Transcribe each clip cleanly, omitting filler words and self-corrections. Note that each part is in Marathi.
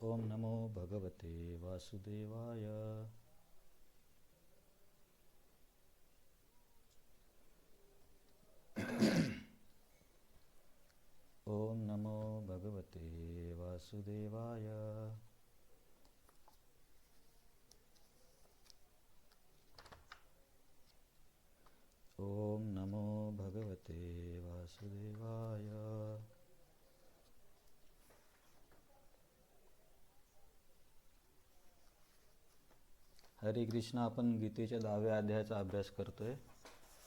ओम नमो भगवते वासुदेवाय। ओम नमो भगवते वासुदेवाय। ओम नमो भगवते वासुदेवाय। हरे कृष्ण. आपण गीतेच्या 10व्या अध्यायाचा अभ्यास करतोय,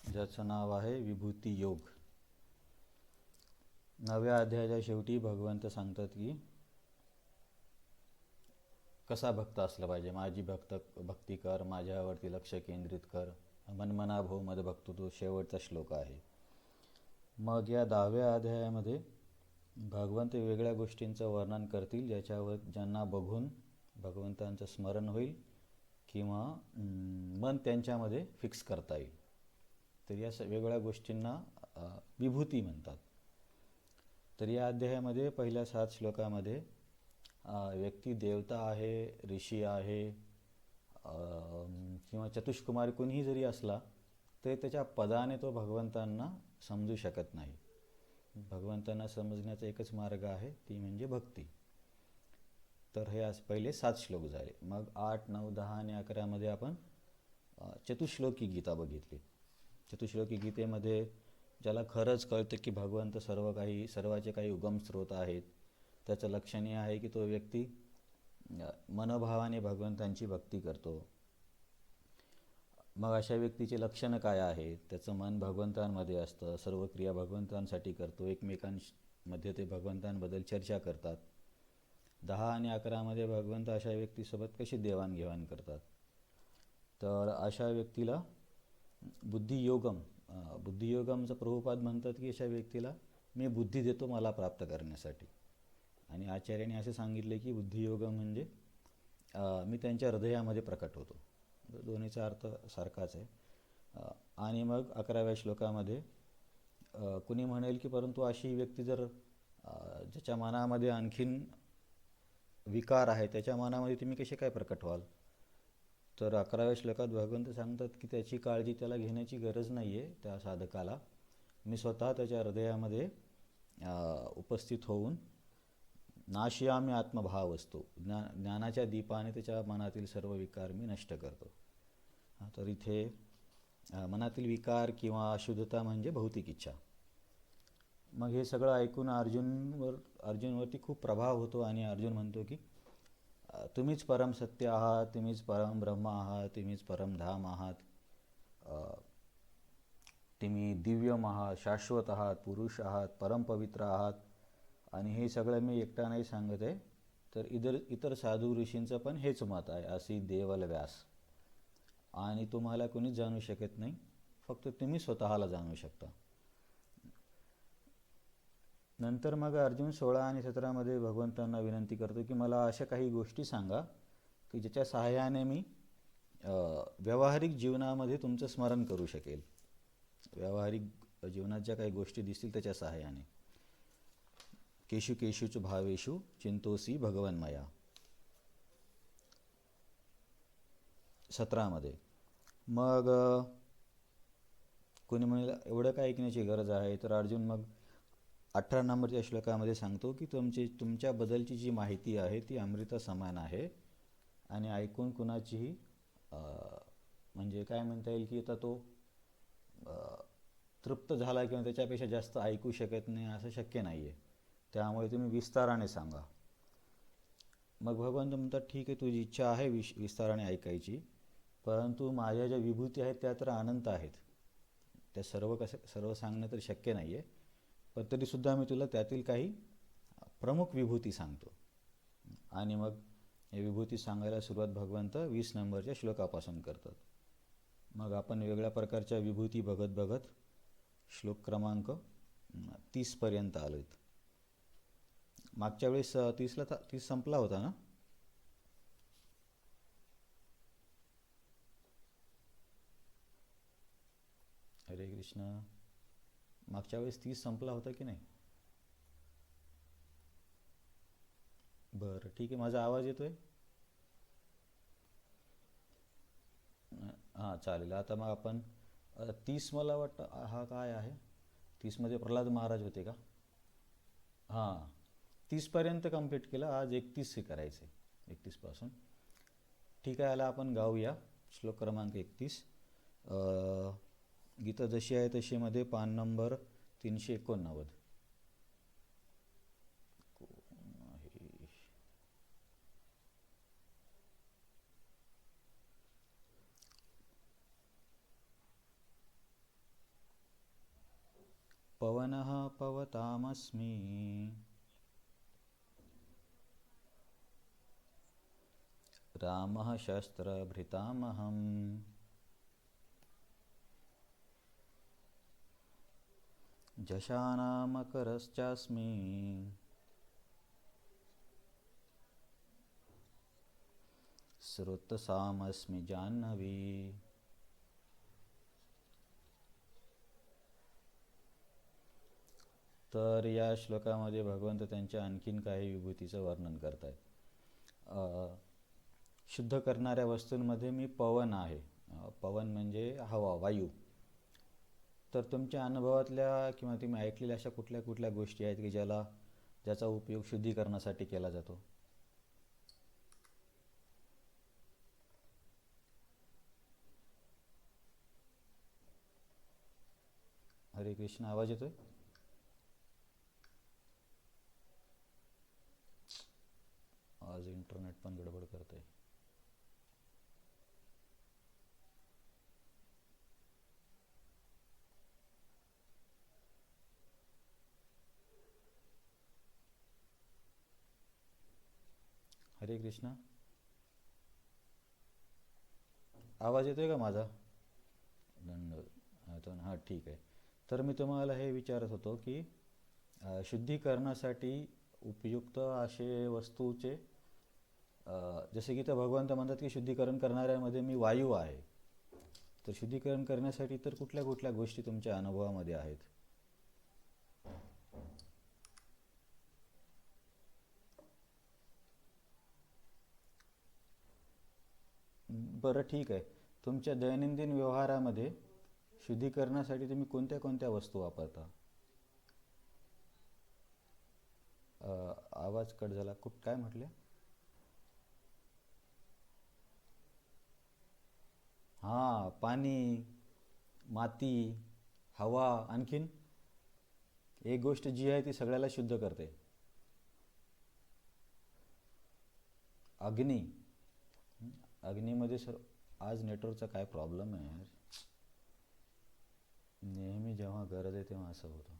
ज्याचं नाव आहे विभूती योग. 9व्या अध्यायाच्या शेवटी भगवंत सांगतात की कसा भक्त असला पाहिजे. माझी भक्ती कर, माझ्यावरती लक्ष केंद्रित कर, मनमना भो मद भक्तो, तो शेवटचा श्लोक आहे. मग या 10व्या अध्यायामध्ये भगवंत वेगळ्या गोष्टींचं वर्णन करतील, ज्यांना बघून भगवंतांचं स्मरण होईल किंवा मन त्यांच्यामध्ये फिक्स करता येईल. तर या वेगवेगळ्या गोष्टींना विभूती म्हणतात. तर या अध्यायामध्ये पहिल्या 7 श्लोकामध्ये व्यक्ती देवता आहे, ऋषी आहे किंवा चतुष्कुमारी कोणीही जरी असला तरी त्याच्या पदाने तो भगवंतांना समजू शकत नाही. भगवंतांना समजण्याचा एकच मार्ग आहे, ती म्हणजे भक्ती. तर हे आज पहिले 7 श्लोक झाले. मग 8, 9, 10 आणि 11 मध्ये आपण चतुश्लोकी गीता बघितली. चतुश्लोकी गीतेमध्ये ज्याला खरंच कळतं की भगवंत सर्वाचे काही उगम स्रोत आहेत, त्याचं लक्षण हे आहे की तो व्यक्ती मनोभावाने भगवंतांची भक्ती करतो. मग अशा व्यक्तीचे लक्षणं काय आहेत? त्याचं मन भगवंतांमध्ये असतं, सर्व क्रिया भगवंतांसाठी करतो, एकमेकांमध्ये ते भगवंतांबद्दल चर्चा करतात. 10 आणि 11 मध्ये भगवंत अशा व्यक्तीसोबत कशी देवाणघेवाण करतात. तर अशा व्यक्तीला बुद्धियोगमचं प्रभुपाद म्हणतात की अशा व्यक्तीला मी बुद्धी देतो मला प्राप्त करण्यासाठी. आणि आचार्याने असे सांगितले की बुद्धियोगम म्हणजे मी त्यांच्या हृदयामध्ये प्रकट होतो. दोन्हीचा अर्थ सारखाच आहे. आणि मग 11व्या श्लोकामध्ये कुणी म्हणेल की परंतु अशी व्यक्ती जर ज्याच्या मनामध्ये आणखीन विकार आहे, त्याच्या मनामध्ये तुम्ही कसे काय प्रकट व्हाल? तर 11व्या श्लोकात भगवंत सांगतात की त्याची काळजी त्याला घेण्याची गरज नाही आहे. त्या साधकाला मी स्वतः त्याच्या हृदयामध्ये उपस्थित होऊन नाशयामी आत्मभाव असतो, ज्ञानाच्या दीपाने त्याच्या मनातील सर्व विकार मी नष्ट करतो. तर इथे मनातील विकार किंवा अशुद्धता म्हणजे भौतिक इच्छा. मग हे सगळं ऐकून अर्जुनवरती खूप प्रभाव होतो आणि अर्जुन म्हणतो की तुम्हीच परम सत्य आहात, तुम्हीच परम ब्रह्म आहात, तुम्हीच परमधाम आहात, तुम्ही दिव्यम आहात, शाश्वत आहात, पुरुष आहात, परम पवित्र आहात. आणि हे सगळं मी एकटा नाही सांगत आहे, तर इतर साधू ऋषींचं पण हेच मत आहे, अशी देवल व्यास. आणि तुम्हाला कोणीच जाणू शकत नाही, फक्त तुम्ही स्वतःला जाणू शकता. नंतर मग अर्जुन 16 आणि 17 मध्ये भगवंतांना विनंती करतो की मला अशा काही गोष्टी सांगा की ज्याच्या सहाय्याने मी व्यावहारिक जीवनामध्ये तुमचं स्मरण करू शकेल. व्यावहारिक जीवनात ज्या काही गोष्टी दिसतील त्याच्या सहाय्याने. केशु केशुच भावेषु चिंतोसी भगवन्मया. 17 मध्ये मग कोणी म्हणेल एवढं काय ऐकण्याची गरज आहे? तर अर्जुन मग 18 नंबरच्या श्लोकामध्ये सांगतो की तुमच्याबद्दलची जी माहिती आहे ती अमृता समान आहे आणि ऐकून कुणाचीही म्हणजे काय म्हणता येईल की आता तो तृप्त झाला किंवा त्याच्यापेक्षा जास्त ऐकू शकत नाही असं शक्य नाही आहे. त्यामुळे तुम्ही विस्ताराने सांगा. मग भगवंत म्हणतात ठीक आहे, तुझी इच्छा आहे विस्ताराने ऐकायची, परंतु माझ्या ज्या विभूती आहेत त्या तर अनंत आहेत, त्या सर्व सांगणं तर शक्य नाही आहे. पण तरीसुद्धा मी तुला त्यातील काही प्रमुख विभूती सांगतो. आणि मग हे विभूती सांगायला सुरुवात भगवंत 20 नंबरच्या श्लोकापासून करतात. मग आपण वेगळ्या प्रकारच्या विभूती बघत बघत श्लोक क्रमांक 30 पर्यंत आलोत. मागच्या वेळेस 30 संपला होता ना? हरे कृष्ण. मागच्या वेळेस 30 संपला होता की नाही? बरं ठीक आहे. माझा आवाज येतोय? हां चालेल. आता मग आपण 30 मला वाटतं हा काय आहे, 30मध्ये प्रल्हाद महाराज होते का? हां 30पर्यंत कंप्लीट केलं. आज 31 हे करायचं आहे, 31पासून. ठीक आहे. याला आपण गाऊया. श्लोक क्रमांक 31. गीता जशी आहे तशी मध्ये पान नंबर 389. पवनः पवतामस्मि रामः शस्त्रभृतामहम् जशानामकरश्चास्मि श्रुतसामस्मि जाह्नवी. तर या श्लोकामध्ये भगवंत त्यांच्या आणखीन काही विभूतीचं वर्णन करत आहेत. शुद्ध करणाऱ्या वस्तूंमध्ये मी पवन आहे. पवन म्हणजे हवा, वायू. तर तुमच्या अनुभवातल्या किंवा तुम्ही ऐकलेल्या अशा कुठल्या कुठल्या गोष्टी आहेत की ज्याचा उपयोग शुद्धीकरणासाठी केला जातो? हरे कृष्ण. आवाज येतोय? आज इंटरनेट पण गडबड करतंय. हरे कृष्ण. आवाज येतोय का माझा? दंड. हां ठीक आहे. तर मी तुम्हाला हे विचारत होतो की शुद्धीकरणासाठी उपयुक्त असे वस्तूचे, जसे की तर भगवंत म्हणतात की शुद्धीकरण करणाऱ्यामध्ये मी वायू आहे. तर शुद्धीकरण करण्यासाठी तर कुठल्या कुठल्या गोष्टी तुमच्या अनुभवामध्ये आहेत? बरं ठीक आहे. तुमच्या दैनंदिन व्यवहारामध्ये शुद्धीकरणासाठी तुम्ही कोणत्या कोणत्या वस्तू वापरता? आवाज कट झाला. काय म्हटले? हां पाणी, माती, हवा. आणखीन एक गोष्ट जी आहे ती सगळ्याला शुद्ध करते, अग्नी. अग्नीमध्ये सर आज नेटवर्कचा काय प्रॉब्लेम आहे यार. नेहमी जेव्हा गरज आहे तेव्हा असं होतं.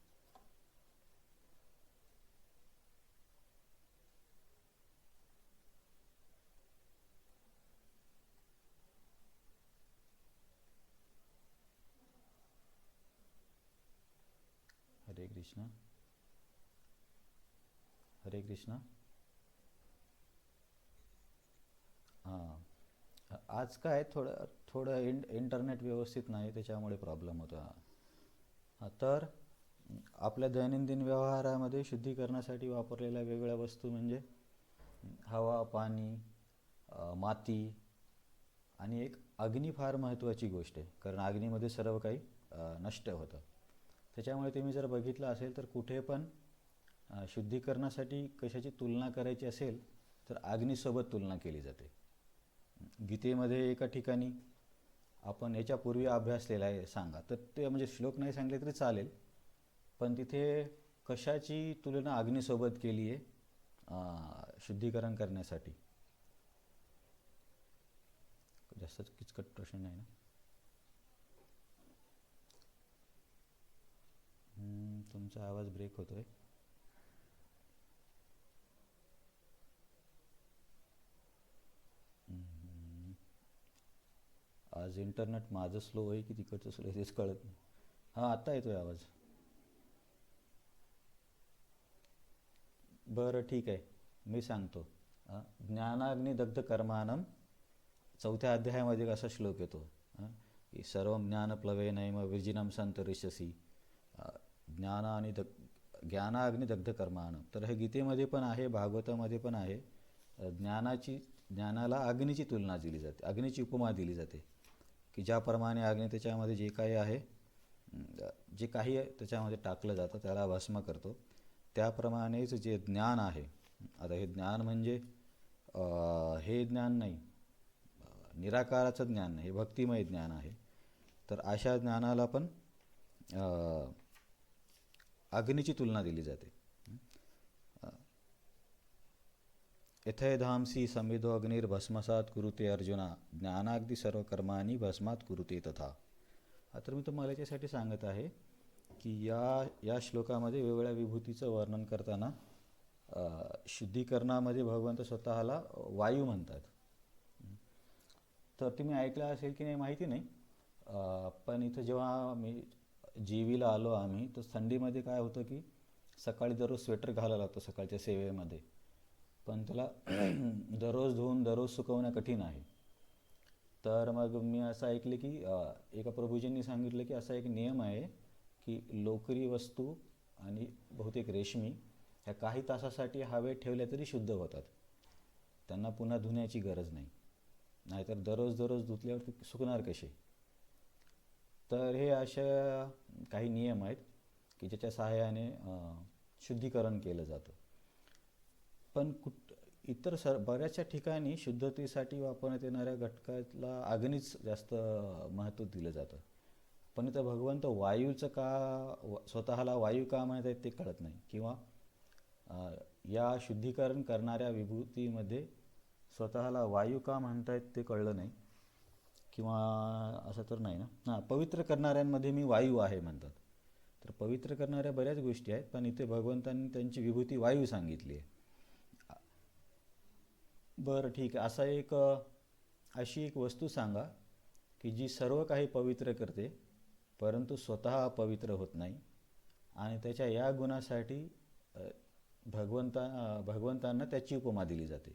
हरे कृष्ण. हरे कृष्ण. हां आज काय थोडं थोडं इंटरनेट व्यवस्थित नाही, त्याच्यामुळे प्रॉब्लेम होतो. हां तर आपल्या दैनंदिन व्यवहारामध्ये शुद्धीकरणासाठी वापरलेल्या वेगवेगळ्या वस्तू म्हणजे हवा, पाणी, माती आणि एक अग्नी फार महत्त्वाची गोष्ट आहे, कारण अग्नीमध्ये सर्व काही नष्ट होतं. त्याच्यामुळे तुम्ही जर बघितलं असेल तर कुठे पण शुद्धीकरणासाठी कशाची तुलना करायची असेल तर अग्नीसोबत तुलना केली जाते. गीतेमध्ये एका ठिकाणी आपण याच्यापूर्वी अभ्यासलेला आहे सांगा, तर ते म्हणजे श्लोक नाही सांगले तरी चालेल, पण तिथे कशाची तुलना अग्नीसोबत केली आहे शुद्धीकरण करण्यासाठी? जास्त किचकट प्रश्न नाही ना? तुमचा आवाज ब्रेक होतोय. आज इंटरनेट माझं स्लो आहे की तिकडचं स्लो आहे तेच कळत नाही. हां आत्ता येतोय आवाज. बरं ठीक आहे, मी सांगतो. ज्ञानाग्नी दग्ध कर्मानं 4थ्या अध्यायामध्ये असा श्लोक येतो की सर्व ज्ञान प्लवेनैव विजिनं संतरिष्यसि. ज्ञान आणि ज्ञानाग्नी दग्ध कर्मानं. तर हे गीतेमध्ये पण आहे, भागवतामध्ये पण आहे. ज्ञानाला अग्नीची तुलना दिली जाते, अग्नीची उपमा दिली जाते, की ज्याप्रमाणे अग्नी त्याच्यामध्ये जे काही आहे, जे काही त्याच्यामध्ये टाकलं जातं त्याला भस्म करतो, त्याप्रमाणेच जे ज्ञान आहे. आता हे ज्ञान म्हणजे हे ज्ञान नाही, निराकाराचं ज्ञान नाही, हे भक्तिमय ज्ञान आहे. तर अशा ज्ञानाला पण अग्नीची तुलना दिली जाते. यथैधांसी समिधो अग्निर्भस्मसात कुरुते अर्जुना ज्ञानाग्नी सर्व कर्माणी भस्मात कुरुते तथा. तर मी तुम्हाला याच्यासाठी सांगत आहे की या श्लोकामध्ये वेगवेगळ्या विभूतीचं वर्णन करताना शुद्धीकरणामध्ये भगवंत स्वतःला वायू म्हणतात. तर तुम्ही ऐकलं असेल की नाही माहिती नाही, पण इथं जेव्हा मी जीवीला आलो आम्ही, तर थंडीमध्ये काय होतं की सकाळी दररोज स्वेटर घालायला लागतो सकाळच्या सेवेमध्ये, पण त्याला दररोज धुवून दररोज सुकवणं कठीण आहे. तर मग मी असं ऐकलं की एका प्रभूजींनी सांगितलं की असा एक नियम आहे की लोकरी वस्तू आणि बहुतेक रेशमी ह्या काही तासासाठी हवेत ठेवल्या तरी शुद्ध होतात, त्यांना पुन्हा धुण्याची गरज नाही, नाहीतर दररोज दररोज धुतल्यावर ते सुकणार कसे. तर हे अशा काही नियम आहेत की ज्याच्या सहाय्याने शुद्धीकरण केलं जातं. पण इतर बऱ्याचशा ठिकाणी शुद्धतेसाठी वापरण्यात येणाऱ्या घटकाला अग्नीच जास्त महत्त्व दिलं जातं. पण इथं भगवंत वायूचं का स्वतःला वायू का म्हणत आहेत ते कळत नाही, किंवा या शुद्धीकरण करणाऱ्या विभूतीमध्ये स्वतःला वायू का म्हणतायत ते कळलं नाही, किंवा असं तर नाही ना. पवित्र करणाऱ्यांमध्ये मी वायू आहे म्हणतात. तर पवित्र करणाऱ्या बऱ्याच गोष्टी आहेत, पण इथे भगवंतांनी त्यांची विभूती वायू सांगितली आहे. बरं ठीक आहे, अशी एक वस्तू सांगा की जी सर्व काही पवित्र करते परंतु स्वतः पवित्र होत नाही, आणि त्याच्या या गुणासाठी भगवंतांना त्याची उपमा दिली जाते.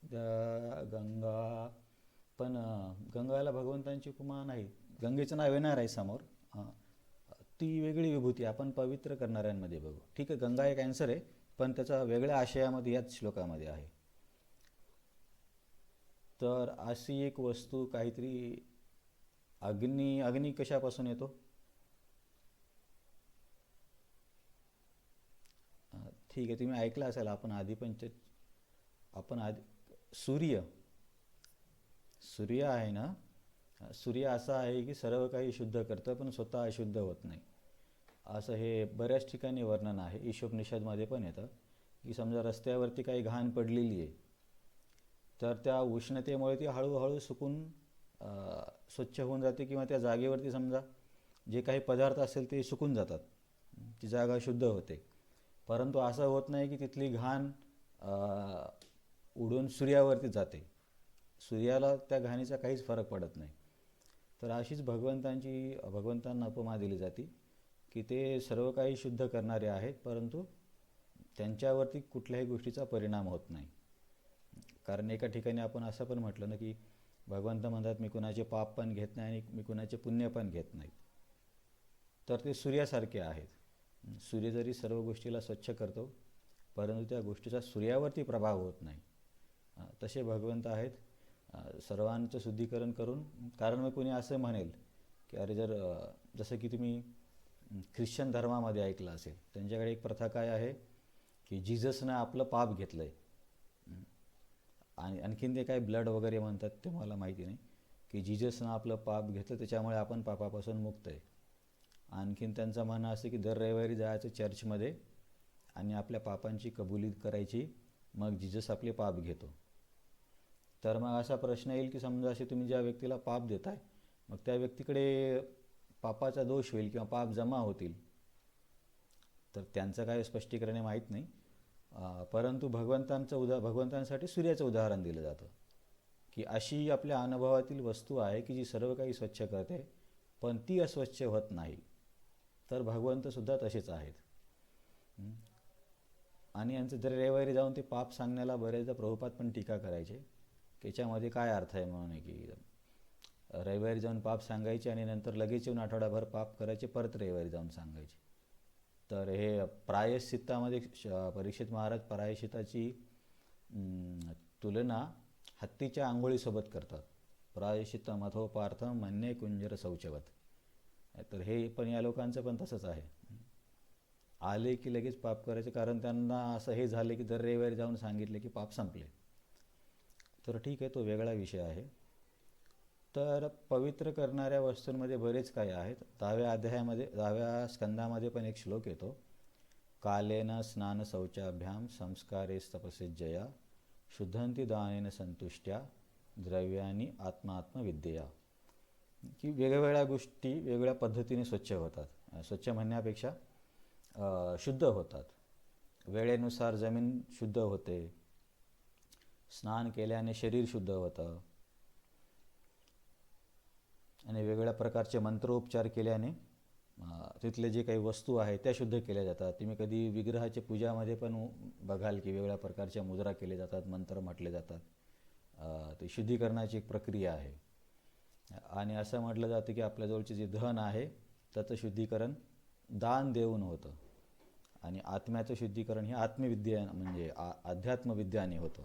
गंगा, पण गंगाला भगवंतांची उपमा नाही. गंगेचं नाव येणार आहे समोर, ती वेगळी विभूती आपण पवित्र करणाऱ्यांमध्ये बघू. ठीक आहे, गंगा एक आन्सर आहे, पण त्याचा वेगळ्या आशयामध्ये याच श्लोकामध्ये आहे. तर अशी एक वस्तू काहीतरी अग्नी कशापासून येतो? ठीक आहे, तुम्ही ऐकलं असाल, आपण आधी सूर्य आहे ना. सूर्य असा आहे की सर्व काही शुद्ध करतं पण स्वतः अशुद्ध होत नाही, असं हे बऱ्याच ठिकाणी वर्णन आहे. ईशोपनिषदमध्ये पण येतं की समजा रस्त्यावरती काही घाण पडलेली आहे, तर त्या उष्णतेमुळे ती हळूहळू सुकून स्वच्छ होऊन जाते, किंवा त्या जागेवरती समजा जे काही पदार्थ असेल ते सुकून जातात, ती जागा शुद्ध होते. परंतु असं होत नाही की तिथली घाण उडून सूर्यावरती जाते, सूर्याला त्या घाणीचा काहीच फरक पडत नाही. तर अशीच भगवंतांना उपमा दिली जाते की ते सर्व काही शुद्ध करणारे आहेत, परंतु त्यांच्यावरती कुठल्याही गोष्टीचा परिणाम होत नाही. कारण एका ठिकाणी आपण असं पण म्हटलं ना की भगवंत म्हणतात मी कुणाचे पाप पण घेत नाही आणि मी कुणाचे पुण्य पण घेत नाही. तर ते सूर्यासारखे आहेत. सूर्य जरी सर्व गोष्टीला स्वच्छ करतो, परंतु त्या गोष्टीचा सूर्यावरती प्रभाव होत नाही. तसे भगवंत आहेत, सर्वांचं शुद्धीकरण करून. कारण मग कोणी असं म्हणेल की अरे जसं की तुम्ही ख्रिश्चन धर्मामध्ये ऐकलं असेल, त्यांच्याकडे एक प्रथा काय आहे की जिजसनं आपलं पाप घेतलं आहे, आणि आणखीन ते काय ब्लड वगैरे म्हणतात ते मला माहिती नाही, की जिजसनं आपलं पाप घेतलं त्याच्यामुळे आपण पापापासून मुक्त आहे. आणखीन त्यांचं म्हणणं असं की दर रविवारी जायचं चर्चमध्ये आणि आपल्या पापांची कबुली करायची, मग जिजस आपले पाप घेतो. तर मग असा प्रश्न येईल की समजा असे तुम्ही ज्या व्यक्तीला पाप देताय, मग त्या व्यक्तीकडे पापाचा दोष होईल किंवा पाप जमा होतील. तर त्यांचं काय स्पष्टीकरण माहीत नाही, परंतु भगवंतांसाठी सूर्याचं उदाहरण दिलं जातं की अशी आपल्या अनुभवातील वस्तू आहे की जी सर्व काही स्वच्छ करते पण ती अस्वच्छ होत नाही. तर भगवंतसुद्धा तसेच आहेत. आणि यांचं दर रविवारी जाऊन ते पाप सांगण्याला बरेचदा प्रभुपाद पण टीका करायचे, त्याच्यामध्ये काय अर्थ आहे म्हणून, की रविवारी जाऊन पाप सांगायचे आणि नंतर लगेच येऊन आठवडाभर पाप करायचे, परत रविवारी जाऊन सांगायचे. तर हे प्रायश्चित्तामध्ये परीक्षित महाराज प्रायश्चिताची तुलना हत्तीच्या आंघोळीसोबत करतात. प्रायश्चित्त मथोपार्थ मन्ये कुंजर शौचवत. तर हे पण या लोकांचं पण तसंच आहे. आले की लगेच पाप करायचे, कारण त्यांना असं हे झाले की दर रविवारी जाऊन सांगितले की पाप संपले. तर ठीक आहे, तो वेगळा विषय आहे. तर पवित्र करणाऱ्या वस्तूंमध्ये बरेच काही आहेत. 10व्या अध्यायामध्ये 10व्या स्कंदामध्ये पण एक श्लोक येतो, कालेन स्नान शौचाभ्याम संस्कारेस्तपसेज्जया शुद्धंती दानेन संतुष्ट्या द्रव्यानी आत्मात्मविद्यया. की वेगवेगळ्या गोष्टी वेगळ्या पद्धतीने स्वच्छ होतात. स्वच्छ म्हणण्यापेक्षा शुद्ध होतात. वेळेनुसार जमीन शुद्ध होते, स्नान केल्याने शरीर शुद्ध होतं, आणि वेगवेगळ्या प्रकारचे मंत्रोपचार केल्याने तिथले जे काही वस्तू आहेत त्या शुद्ध केल्या जातात. तुम्ही कधी विग्रहाच्या पूजामध्ये पण बघाल की वेगवेगळ्या प्रकारच्या मुद्रा केल्या जातात, मंत्र म्हटले जातात. ते शुद्धीकरणाची एक प्रक्रिया आहे. आणि असं म्हटलं जातं की आपल्याजवळचे जे धन आहे त्याचं शुद्धीकरण दान देऊन होतं, आणि आत्म्याचं शुद्धीकरण हे आत्मविद्या म्हणजे अध्यात्मविद्याने होतं.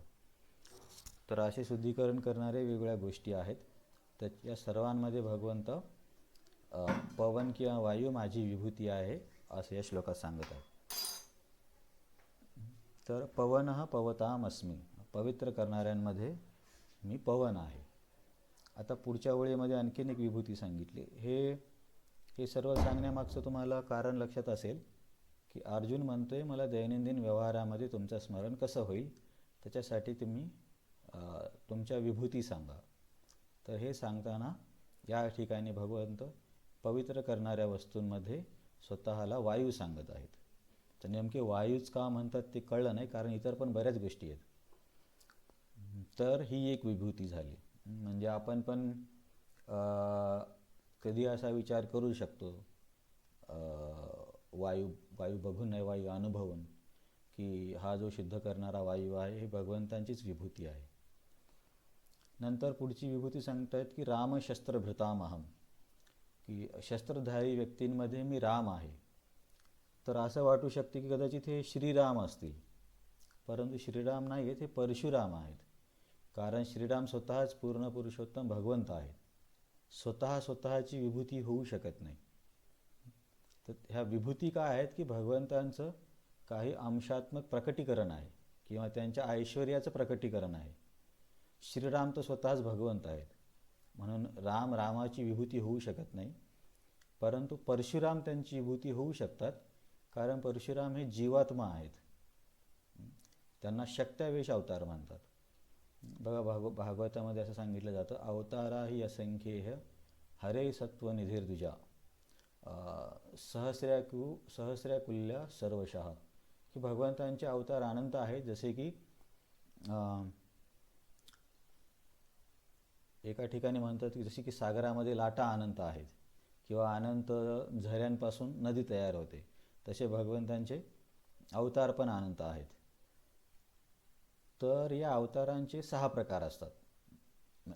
तर असे शुद्धीकरण करणारे वेगवेगळ्या गोष्टी आहेत. तर या सर्वांमध्ये भगवंत पवन किंवा वायू माझी विभूती आहे असं या श्लोकात सांगत आहे. तर पवनः पवतामस्मी, पवित्र करणाऱ्यांमध्ये मी पवन आहे. आता पुढच्या ओळीमध्ये आणखीन एक विभूती सांगितली. हे सर्व सांगण्यामागचं तुम्हाला कारण लक्षात असेल की अर्जुन म्हणतोय मला दैनंदिन व्यवहारामध्ये तुमचं स्मरण कसं होईल, त्याच्यासाठी तुम्ही तुमच्या विभूती सांगा. तर हे सांगताना या ठिकाणी भगवंत पवित्र करणाऱ्या वस्तूंमध्ये स्वतःला वायू सांगत आहेत. तर नेमके वायूच का म्हणतात ते कळलं नाही, कारण इतर पण बऱ्याच गोष्टी आहेत. तर ही एक विभूती झाली. म्हणजे आपण पण कधी असा विचार करू शकतो, वायू बघून नाही वायू अनुभवून, की हा जो शुद्ध करणारा वायू आहे हे भगवंतांचीच विभूती आहे. नंतर पुढची विभूती सांगतायत की रामशस्त्रभृतामहम, की शस्त्रधारी व्यक्तींमध्ये मी राम आहे. तर असं वाटू शकते की कदाचित हे श्रीराम असतील, परंतु श्रीराम नाही आहेत, हे परशुराम आहेत. कारण श्रीराम स्वतःच पूर्ण पुरुषोत्तम भगवंत आहेत, स्वतःची विभूती होऊ शकत नाही. तर ह्या विभूती काय आहेत की भगवंतांचं काही अंशात्मक प्रकटीकरण आहे किंवा त्यांच्या ऐश्वर्याचं प्रकटीकरण आहे. श्रीराम तर स्वतःच भगवंत आहेत, म्हणून रामाची विभूती होऊ शकत नाही. परंतु परशुराम त्यांची विभूती होऊ शकतात, कारण परशुराम हे जीवात्मा आहेत. त्यांना शक्त्यावेश अवतार म्हणतात. बघा भागवतामध्ये असं सांगितलं जातं, अवतारा ही असंख्येह हरे सत्वनिधीर्दुजा सहस्र्याकुल्या सर्वशः, की भगवंतांचे अवतार अनंत आहेत. जसे की एका ठिकाणी म्हणतात की जसे की सागरामध्ये लाटा अनंत आहेत किंवा अनंत झऱ्यांपासून नदी तयार होते, तसे भगवंतांचे अवतार पण अनंत आहेत. तर या अवतारांचे 6 प्रकार असतात.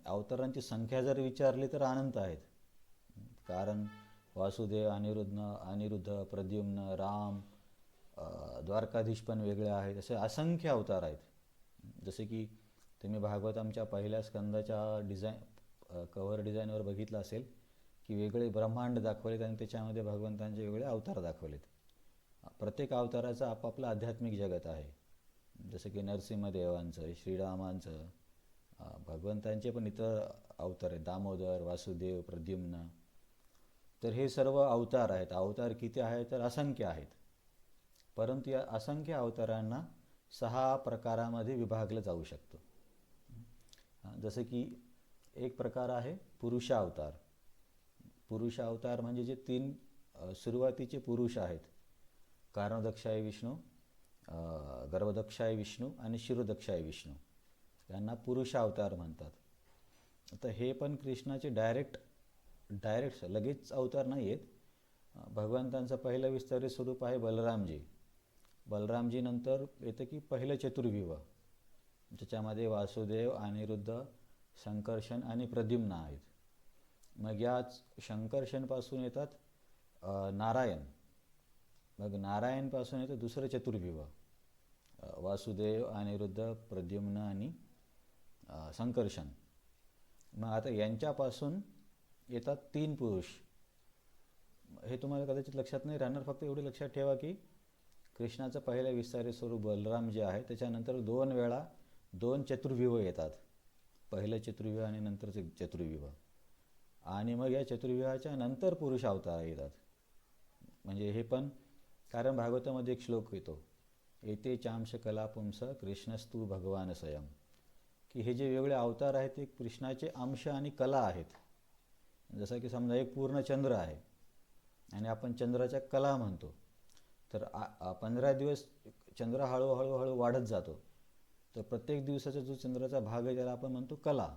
अवतारांची संख्या जर विचारली तर अनंत आहेत, कारण वासुदेव, अनिरुद्ध, प्रद्युम्न, राम, द्वारकाधीश पण वेगळे आहेत. असे असंख्य अवतार आहेत. जसे की तुम्ही भागवतांच्या पहिल्या स्कंदाच्या कव्हर डिझाईनवर बघितलं असेल की वेगळे ब्रह्मांड दाखवलेत आणि त्याच्यामध्ये भगवंतांचे वेगळे अवतार दाखवलेत. प्रत्येक अवताराचं आपापलं आध्यात्मिक जगत आहे. जसं की नरसिंहदेवांचं, श्रीरामांचं, भगवंतांचे पण इतर अवतार आहेत, दामोदर, वासुदेव, प्रद्युम्न. तर हे सर्व अवतार आहेत. अवतार किती आहेत तर असंख्य आहेत. परंतु या असंख्य अवतारांना 6 प्रकारामध्ये विभागलं जाऊ शकतं. जसं की एक प्रकार आहे पुरुषावतार. पुरुषावतार म्हणजे जे 3 सुरुवातीचे पुरुष आहेत, कारणदक्षाय विष्णू, गर्भदक्षाय विष्णू आणि शिरोदक्षाय विष्णू, यांना पुरुषावतार म्हणतात. आता हे पण कृष्णाचे डायरेक्ट लगेच अवतार नाही आहेत. भगवंतांचं पहिलं विस्तारित स्वरूप आहे बलरामजी. बलरामजी नंतर येतं की पहिलं चतुर्व्यूह, ज्याच्यामध्ये वासुदेव, अनिरुद्ध, संकर्षण आणि प्रद्युम्न आहेत. मग याच शंकर्षणपासून येतात नारायण. मग नारायणपासून येतं दुसरं चतुर्विवाह, वासुदेव, अनिरुद्ध, प्रद्युम्न आणि संकर्षण. मग आता यांच्यापासून येतात 3 पुरुष. हे तुम्हाला कदाचित लक्षात नाही राहणार, फक्त एवढे लक्षात ठेवा की कृष्णाचं पहिलं विस्तारित स्वरूप बलराम जे आहे त्याच्यानंतर 2 वेळा 2 चतुर्विवाह येतात. पहिलं चतुर्विवाह आणि नंतरचे चतुर्विवाह. आणि मग या चतुर्विवाहाच्या नंतर पुरुष अवतार येतात. म्हणजे हे पण कारण भागवतामध्ये एक श्लोक येतो, एते चांश कला पुंस कृष्णस्तु भगवान स्वयं, की हे जे वेगळे अवतार आहेत ते कृष्णाचे अंश आणि कला आहेत. जसं की समजा एक पूर्ण चंद्र आहे आणि आपण चंद्राच्या कला म्हणतो, तर 15 दिवस चंद्र हळूहळू वाढत जातो, तर प्रत्येक दिवसाचा जो चंद्राचा भाग आहे त्याला आपण म्हणतो कला.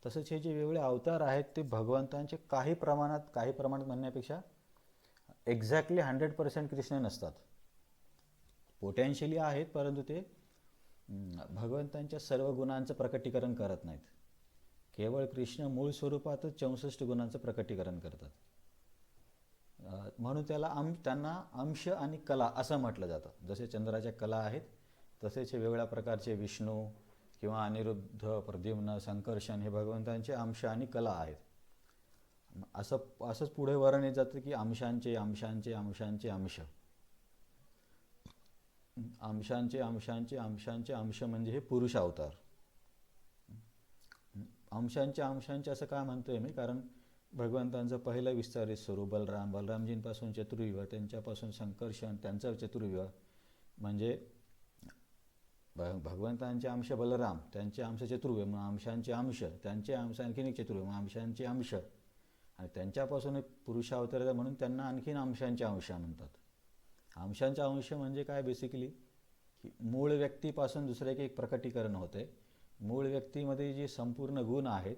तसंच हे जे वेगळे अवतार आहेत ते भगवंतांचे काही प्रमाणात म्हणण्यापेक्षा एक्झॅक्टली 100% कृष्ण नसतात. पोटेन्शियली आहेत, परंतु ते भगवंतांच्या सर्व गुणांचं प्रकटीकरण करत नाहीत. केवळ कृष्ण मूळ स्वरूपातच 64 गुणांचं प्रकटीकरण करतात. म्हणून त्यांना अंश आणि कला असं म्हटलं जातं. जसे चंद्राच्या कला आहेत तसेच हे वेगळ्या प्रकारचे विष्णू किंवा अनिरुद्ध, प्रद्युम्न, संकर्षण हे भगवंतांचे अंश आणि कला आहेत. असंच पुढे वर्णन येत जातं की अंशांचे अंशांचे अंशांचे अंश, अंशांचे अंशांचे अंशांचे अंश म्हणजे हे पुरुष अवतार. अंशांचे अंशांचे असं का म्हणतोय मी, कारण भगवंतांचं पहिलं विस्तारित स्वरूप बलरामजींपासून चतुर्विवाह, त्यांच्यापासून संकर्षण, त्यांचा चतुर्विवाह, म्हणजे भगवंतांचे अंश बलराम, त्यांचे अंश चतुर्विवाह, मग अंशांचे अंश, त्यांचे अंश आणखीन एक चतुर्विवाह, मग अंशांचे अंश, आणि त्यांच्यापासून एक पुरुष अवतार म्हणून त्यांना आणखीन अंशांचे अंश म्हणतात. अंशांचा अंश म्हणजे काय, बेसिकली की मूळ व्यक्तीपासून दुसऱ्या एक प्रकटीकरण होते. मूळ व्यक्तीमध्ये जे संपूर्ण गुण आहेत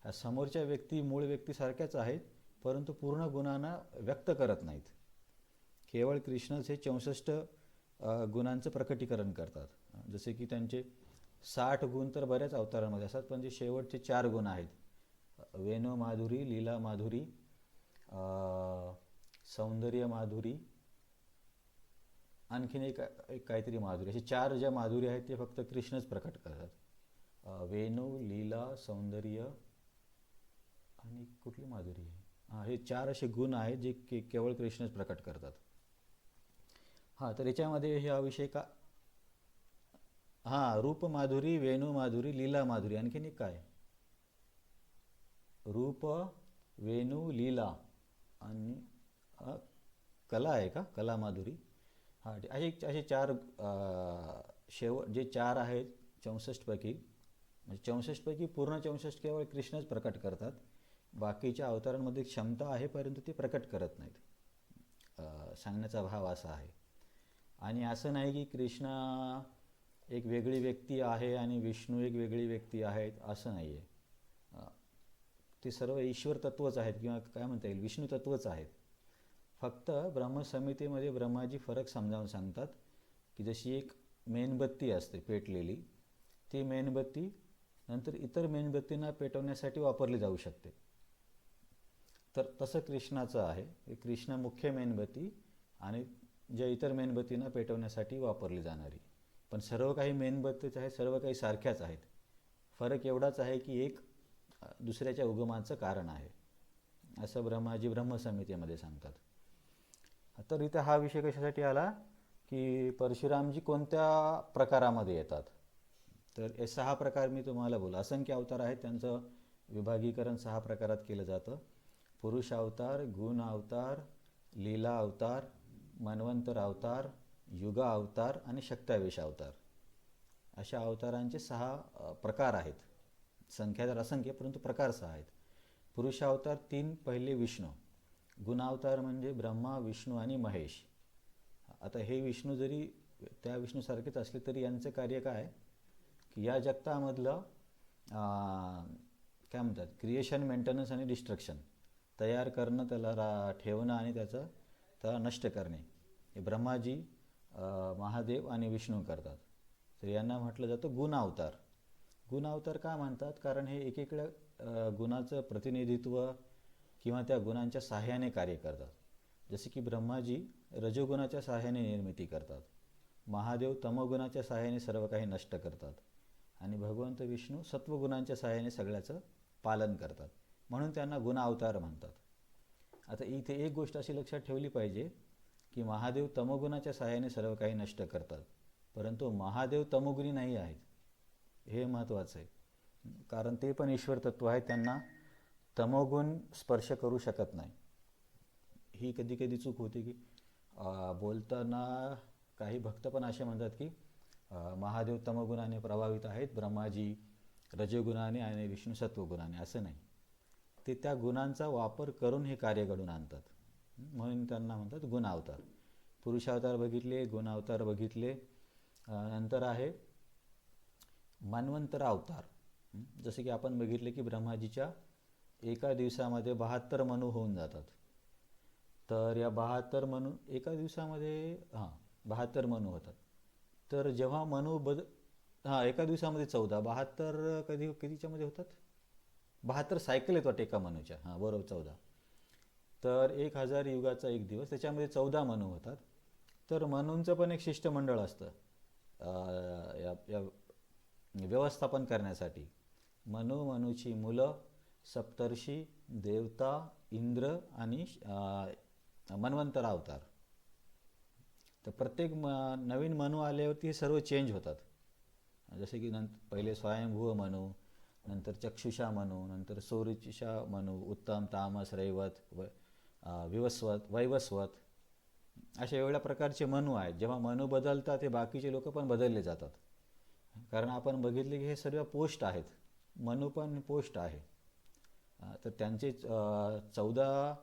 ह्या समोरच्या मूळ व्यक्तीसारख्याच आहेत, परंतु पूर्ण गुणांना व्यक्त करत नाहीत. केवळ कृष्णच हे 64 गुणांचं प्रकटीकरण करतात. जसे की त्यांचे 60 गुण तर बऱ्याच अवतारांमध्ये असतात, पण जे शेवटचे 4 गुण आहेत, वेणू माधुरी, लीला माधुरी, सौंदर्य माधुरी, आणखीन एक काहीतरी माधुरी, असे 4 ज्या माधुरी आहेत ते फक्त कृष्णच प्रकट करतात. वेणू, लीला, सौंदर्य आणि कुठली माधुरी आहे, हे 4 असे गुण आहेत जे केवळ कृष्णच प्रकट करतात. तर याच्यामध्ये हा विषय का, रूप माधुरी, वेणू माधुरी, लीला माधुरी, आणखीन एक काय, रूप, वेणू, लीला आणि कला आहे का, कला माधुरी. असे 4 जे 4 आहेत 64 पैकी, म्हणजे 64 पैकी पूर्ण 64 केवळ कृष्णच प्रकट करतात. बाकीच्या अवतारांमध्ये क्षमता आहे परंतु ते प्रकट करत नाहीत, सांगण्याचा भाव असा आहे. आणि असं नाही की कृष्ण एक वेगळी व्यक्ती आहे आणि विष्णू एक वेगळी व्यक्ती आहेत, असं नाही आहे. ते सर्व ईश्वर तत्वच आहेत, किंवा काय म्हणता येईल, विष्णू तत्वच आहेत. फक्त ब्रह्मसंहितेमध्ये ब्रह्माजी फरक समजावून सांगतात की जशी एक मेणबत्ती असते पेटलेली, ती मेणबत्ती नंतर इतर मेणबत्तींना पेटवण्यासाठी वापरली जाऊ शकते. तर तसं कृष्णाचं आहे, कृष्ण मुख्य मेणबत्ती आणि ज्या इतर मेणबत्तींना पेटवण्यासाठी वापरली जाणारी. पण सर्व काही मेणबत्तीच आहेत, सर्व काही सारख्याच आहेत. फरक एवढाच आहे की एक दुसऱ्याच्या उगमाचं कारण आहे, असं ब्रह्माजी ब्रह्मसंहितेमध्ये सांगतात. तर इथं हा विषय कशासाठी आला की परशुरामजी कोणत्या प्रकारामध्ये येतात. तर हे 6 प्रकार मी तुम्हाला बोला, असंख्य अवतार आहेत, त्यांचं विभागीकरण 6 प्रकारात केलं जातं. पुरुष अवतार, गुण अवतार, लीला अवतार, मन्वंतर अवतार, युग अवतार आणि शक्त्यावेश अवतार, अशा अवतारांचे 6 प्रकार आहेत. संख्या तर असंख्य, परंतु प्रकार 6 आहेत. पुरुष अवतार 3 पहिले विष्णू, गुणावतार म्हणजे ब्रह्मा, विष्णू आणि महेश. आता हे विष्णू जरी त्या विष्णूसारखेच असले तरी यांचं कार्य काय आहे की या जगतामधलं काय म्हणतात, क्रिएशन, मेंटेनन्स आणि डिस्ट्रक्शन, तयार करणं, त्याला ठेवणं आणि त्याला नष्ट करणे, हे ब्रह्माजी, महादेव आणि विष्णू करतात. तर यांना म्हटलं जातं गुण अवतार. गुण अवतार का म्हणतात, कारण हे एकेकडे गुणाचं प्रतिनिधित्व किंवा त्या गुणांच्या साह्याने कार्य करतात. जसे की ब्रह्माजी रजोगुणाच्या साह्याने निर्मिती करतात, महादेव तमोगुणाच्या साह्याने सर्व काही नष्ट करतात आणि भगवंत विष्णू सत्वगुणांच्या साह्याने सगळ्याचं पालन करतात, म्हणून त्यांना गुणावतार म्हणतात. आता इथे एक गोष्ट अशी लक्षात ठेवली पाहिजे की महादेव तमोगुणाच्या साह्याने सर्व काही नष्ट करतात, परंतु महादेव तमोगुणी नाही आहेत, हे महत्त्वाचं आहे. कारण ते पण ईश्वर तत्व आहे, त्यांना तमोगुण स्पर्श करू शकत नाही. ही कधी कधी चूक होते की बोलताना काही भक्त पण असे म्हणतात की महादेव तमोगुणाने प्रभावित आहेत, ब्रह्माजी रजोगुणाने आणि विष्णू सत्वगुणाने. असं नाही, ते त्या गुणांचा वापर करून हे कार्य घडून आणतात, म्हणून त्यांना म्हणतात गुणावतार. पुरुषावतार बघितले, गुणावतार बघितले. नंतर आहे मन्वंतर अवतार. जसे की आपण बघितले की ब्रह्माजीच्या एका दिवसामध्ये 72 मनू होऊन जातात. तर या 72 मनू एका दिवसामध्ये 72 मनू होतात. तर जेव्हा मनू एका दिवसामध्ये 14, 72 कधीच्यामध्ये होतात, 72 सायकल येत वाटते एका मनूच्या. बरोबर, 14. तर 1000 युगाचा एक दिवस, त्याच्यामध्ये 14 मनू होतात. तर मनूंचं पण एक शिष्टमंडळ असतं या व्यवस्थापन करण्यासाठी. मनूची मुलं, सप्तर्षी, देवता, इंद्र आणि मन्वंतर अवतार. तर प्रत्येक नवीन मनू आल्यावरती हे सर्व चेंज होतात. जसे की पहिले स्वयंभुव मनू, नंतर चक्षुषा मनू, नंतर सौरचिषा मनू, उत्तम, तामस, रैवत, विवस्वत, वैवस्वत, अशा वेगळ्या प्रकारचे मनू आहेत. जेव्हा मनू बदलतात हे बाकीचे लोक पण बदलले जातात. कारण आपण बघितले की हे सर्व पोस्ट आहेत, मनू पण पोस्ट आहे. तर त्यांचे 14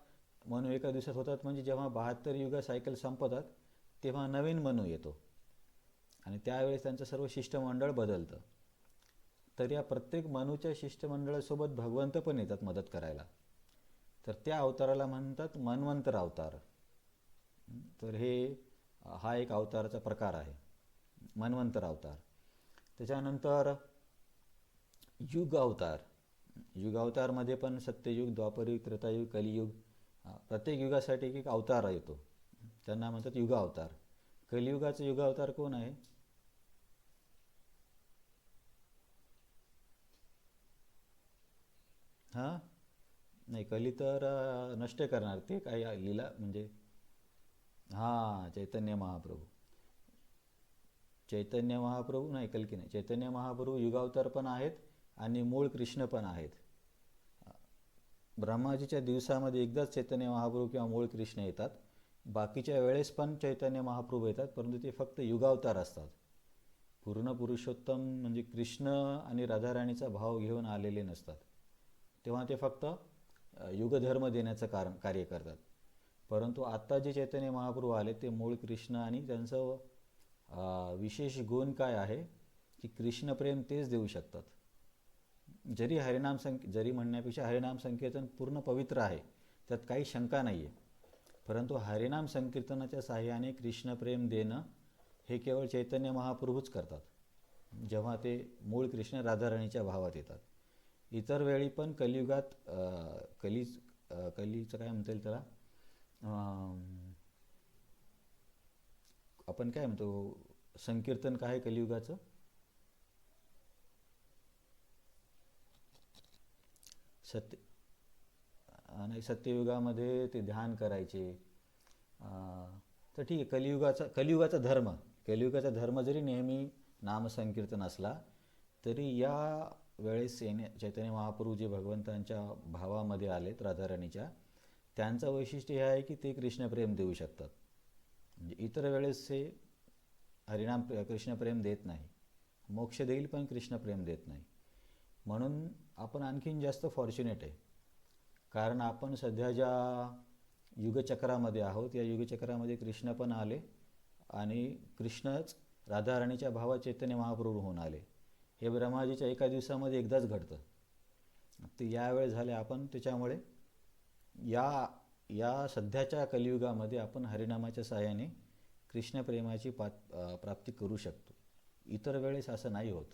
मनू एका दिवसात होतात. म्हणजे जेव्हा 72 युगा सायकल संपतात तेव्हा नवीन मनू येतो आणि त्यावेळेस त्यांचं सर्व शिष्टमंडळ बदलतं. तर या प्रत्येक मनूच्या शिष्टमंडळासोबत भगवंत पण येतात मदत करायला. तर त्या अवताराला म्हणतात मन्वंतर अवतार. तर हा एक अवताराचा प्रकार आहे, मन्वंतर अवतार. त्याच्यानंतर युग अवतार. युग अवतारमध्ये पण सत्ययुग, द्वापरयुग, त्रेतायुग, कलियुग, प्रत्येक युगासाठी एक अवतार येतो, त्यांना म्हणतात युग अवतार. कलियुगाचा युग अवतार कोण आहे? नाही, कली तर नष्ट करणार, ते काय लीला म्हणजे चैतन्य महाप्रभू. चैतन्य महाप्रभू नाही, कल्की नाही, चैतन्य महाप्रभू युगावतार पण आहेत आणि मूळ कृष्ण पण आहेत. ब्रह्माजीच्या दिवसामध्ये एकदाच चैतन्य महाप्रभू किंवा मूळ कृष्ण येतात, बाकीच्या वेळेस पण चैतन्य महाप्रभू येतात, परंतु ते फक्त युगावतार असतात. पूर्ण पुरुषोत्तम म्हणजे कृष्ण आणि राधाराणीचा भाव घेऊन आलेले नसतात, तेव्हा ते फक्त युगधर्म देण्याचं कार्य करतात. परंतु आत्ता जे चैतन्य महाप्रभू आले ते मूळ कृष्ण, आणि त्यांचं विशेष गुण काय आहे की कृष्णप्रेम तेच देऊ शकतात. जरी म्हणण्यापेक्षा हरिनाम संकीर्तन पूर्ण पवित्र आहे, त्यात काही शंका नाही आहे, परंतु हरिनाम संकीर्तनाच्या साहाय्याने कृष्णप्रेम देणं हे केवळ चैतन्य महाप्रभूच करतात, जेव्हा ते मूळ कृष्ण राधाराणीच्या भावात येतात. इतर वेळी पण कलियुगात कलीचं काय म्हणता येईल त्याला, आपण काय म्हणतो, संकीर्तन काय कलियुगाचं, सत्ययुगामध्ये ते ध्यान करायचे. तर ठीक आहे, कलियुगाचा धर्म जरी नेहमी नामसंकीर्तन असला तरी या वेळेस चैतन्य महाप्रभू जे भगवंतांच्या भावामध्ये आलेत राधाराणीच्या, त्यांचं वैशिष्ट्य हे आहे की ते कृष्णप्रेम देऊ शकतात. म्हणजे इतर वेळेस हे हरिनाम कृष्णप्रेम देत नाही, मोक्ष देईल पण कृष्णप्रेम देत नाही. म्हणून आपण आणखीन जास्त फॉर्च्युनेट आहे, कारण आपण सध्या ज्या युगचक्रामध्ये आहोत, या युगचक्रामध्ये कृष्ण पण आले आणि कृष्णच राधाराणीच्या भावात चैतन्य महाप्रभू होऊन आले. हे ब्रह्माजीच्या एका दिवसामध्ये एकदाच घडतं. ते यावेळेस झाले. आपण त्याच्यामुळे या सध्याच्या कलियुगामध्ये आपण हरिनामाच्या सहाय्याने कृष्णप्रेमाची प्राप्ती करू शकतो. इतर वेळेस असं नाही होत.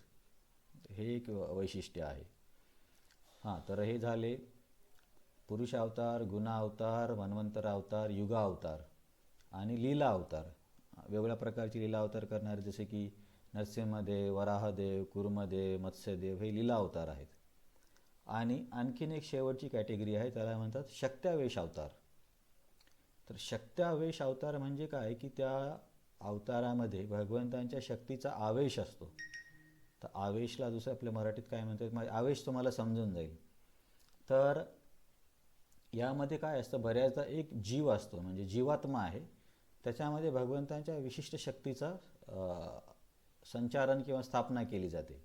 हे एक वैशिष्ट्य आहे. हां, तर हे झाले पुरुष अवतार, गुण अवतार, मन्वंतर अवतार, युग अवतार आणि लीला अवतार. वेगवेगळ्या प्रकारचे लीला अवतार करणारे जसे की नरसिंहदेव, वराहदेव, कुर्मदेव, मत्स्यदेव हे लीला अवतार आहेत. आणि आणखीन एक शेवटची कॅटेगरी आहे, त्याला म्हणतात शक्त्यावेश अवतार. तर शक्त्यावेश अवतार म्हणजे काय की त्या अवतारामध्ये भगवंतांच्या शक्तीचा आवेश असतो. तर आवेशला दुसरं आपल्या मराठीत काय म्हणतात, आवेश तुम्हाला समजून जाईल. तर यामध्ये काय असतं, बऱ्याचदा एक जीव असतो म्हणजे जीवात्मा आहे, त्याच्यामध्ये भगवंतांच्या विशिष्ट शक्तीचा संचारण किंवा स्थापना केली जाते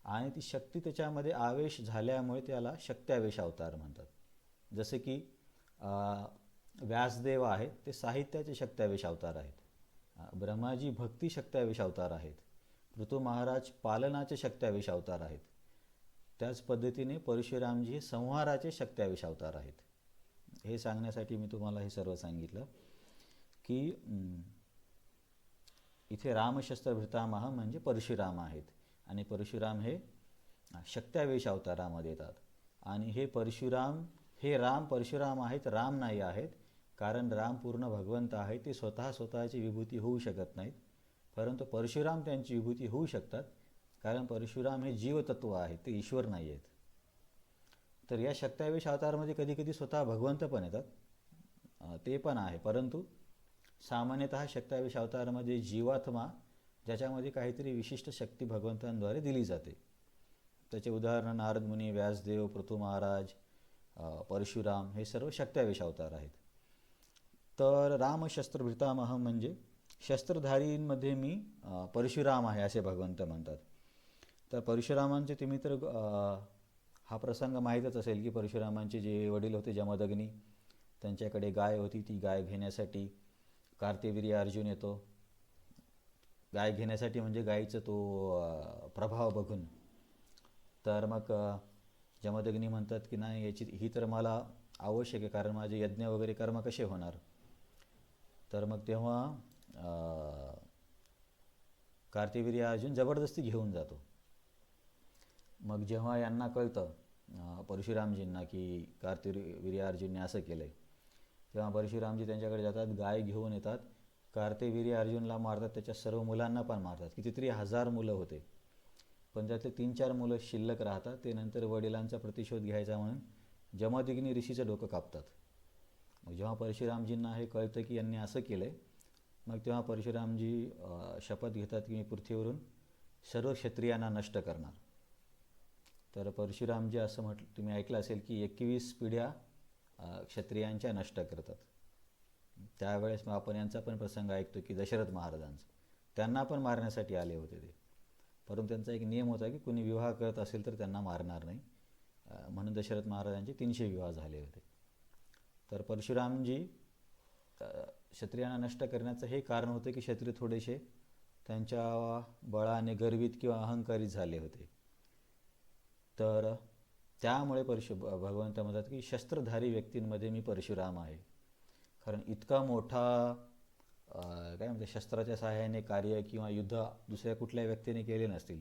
आणि ती शक्ती त्याच्यामध्ये आवेश झाल्यामुळे त्याला शक्त्यावेश अवतार म्हणतात. जसे की व्यासदेव आहेत ते साहित्याचे शक्त्यावेश अवतार आहेत, ब्रह्माजी भक्ती शक्त्यावेश अवतार आहेत, ऋतू महाराज पालनाचे शक्त्यावेश अवतार आहेत. त्याच पद्धतीने परशुरामजी हे संहाराचे शक्त्यावेश अवतार आहेत. हे सांगण्यासाठी मी तुम्हाला हे सर्व सांगितलं की इथे रामशस्त्र भृतामह म्हणजे परशुराम आहेत आणि परशुराम हे शक्त्यावेश अवतारामध्ये येतात. आणि हे परशुराम हे राम परशुराम आहेत, राम नाही आहेत, कारण राम पूर्ण भगवंत आहे, ते स्वतःची विभूती होऊ शकत नाहीत, परंतु परशुराम त्यांची विभूती होऊ शकतात, कारण परशुराम हे जीवतत्व आहेत, ते ईश्वर नाही आहेत. तर या शक्त्यावेश अवतारामध्ये कधी कधी स्वतः भगवंत पण येतात, ते पण आहे, परंतु सामान्यतः शक्त्यावेश अवतारामध्ये जीवात्मा ज्याच्यामध्ये काहीतरी विशिष्ट शक्ती भगवंतांद्वारे दिली जाते. त्याचे उदाहरण नारद मुनी, व्यासदेव, पृथु महाराज, परशुराम हे सर्व शक्त्यावेश अवतार आहेत. तर रामशस्त्र भृतामह म्हणजे शस्त्रधारींमध्ये मी परशुराम आहे असे भगवंत म्हणतात. तर परशुरामांचे तुम्ही तर हा प्रसंग माहीतच असेल की परशुरामांचे जे वडील होते जमदग्नी, त्यांच्याकडे गाय होती, ती गाय घेण्यासाठी कार्तिवीर्य अर्जुन येतो. गाय घेण्यासाठी म्हणजे गायीचा तो प्रभाव बघून. तर मग जमदग्नी म्हणतात की नाही, ही तर मला आवश्यक आहे, कारण माझे यज्ञ वगैरे कर्म कसे होणार. तर मग तेव्हा कार्तिवीर्य अर्जुन जबरदस्ती घेऊन जातो. मग जेव्हा यांना कळतं परशुरामजींना की कार्तिवीर्य अर्जुनने असं केलं आहे, तेव्हा परशुरामजी त्यांच्याकडे जातात, गाय घेऊन येतात, कार्तिवीर्य अर्जुनला मारतात, त्याच्या सर्व मुलांना पण मारतात. कितीतरी 1000 मुलं होते, पण त्यातले 3-4 मुलं शिल्लक राहतात. ते नंतर वडिलांचा प्रतिशोध घ्यायचा म्हणून जमदग्नी ऋषीचं डोकं कापतात. मग जेव्हा परशुरामजींना हे कळतं की यांनी असं केलं आहे, मग तेव्हा परशुरामजी शपथ घेतात की मी पृथ्वीवरून सर्व क्षत्रियांना नष्ट करणार. तर परशुरामजी असं म्हटलं, तुम्ही ऐकलं असेल की 21 पिढ्या क्षत्रियांच्या नष्ट करतात. त्यावेळेस मग आपण यांचा पण प्रसंग ऐकतो की दशरथ महाराजांचा, त्यांना पण मारण्यासाठी आले होते ते, परंतु त्यांचा एक नियम होता की कुणी विवाह करत असेल तर त्यांना मारणार नाही, म्हणून दशरथ महाराजांचे 300 विवाह झाले होते. तर परशुरामजी क्षत्रियांना नष्ट करण्याचं हे कारण होतं की क्षत्रिय थोडेसे त्यांच्या बळाने गर्वित किंवा अहंकारित झाले होते. तर त्यामुळे भगवंत म्हणतात की शस्त्रधारी व्यक्तींमध्ये मी परशुराम आहे, कारण इतका मोठा काय म्हणते शस्त्राच्या सहाय्याने कार्य किंवा युद्ध दुसऱ्या कुठल्या व्यक्तीने केले नसतील.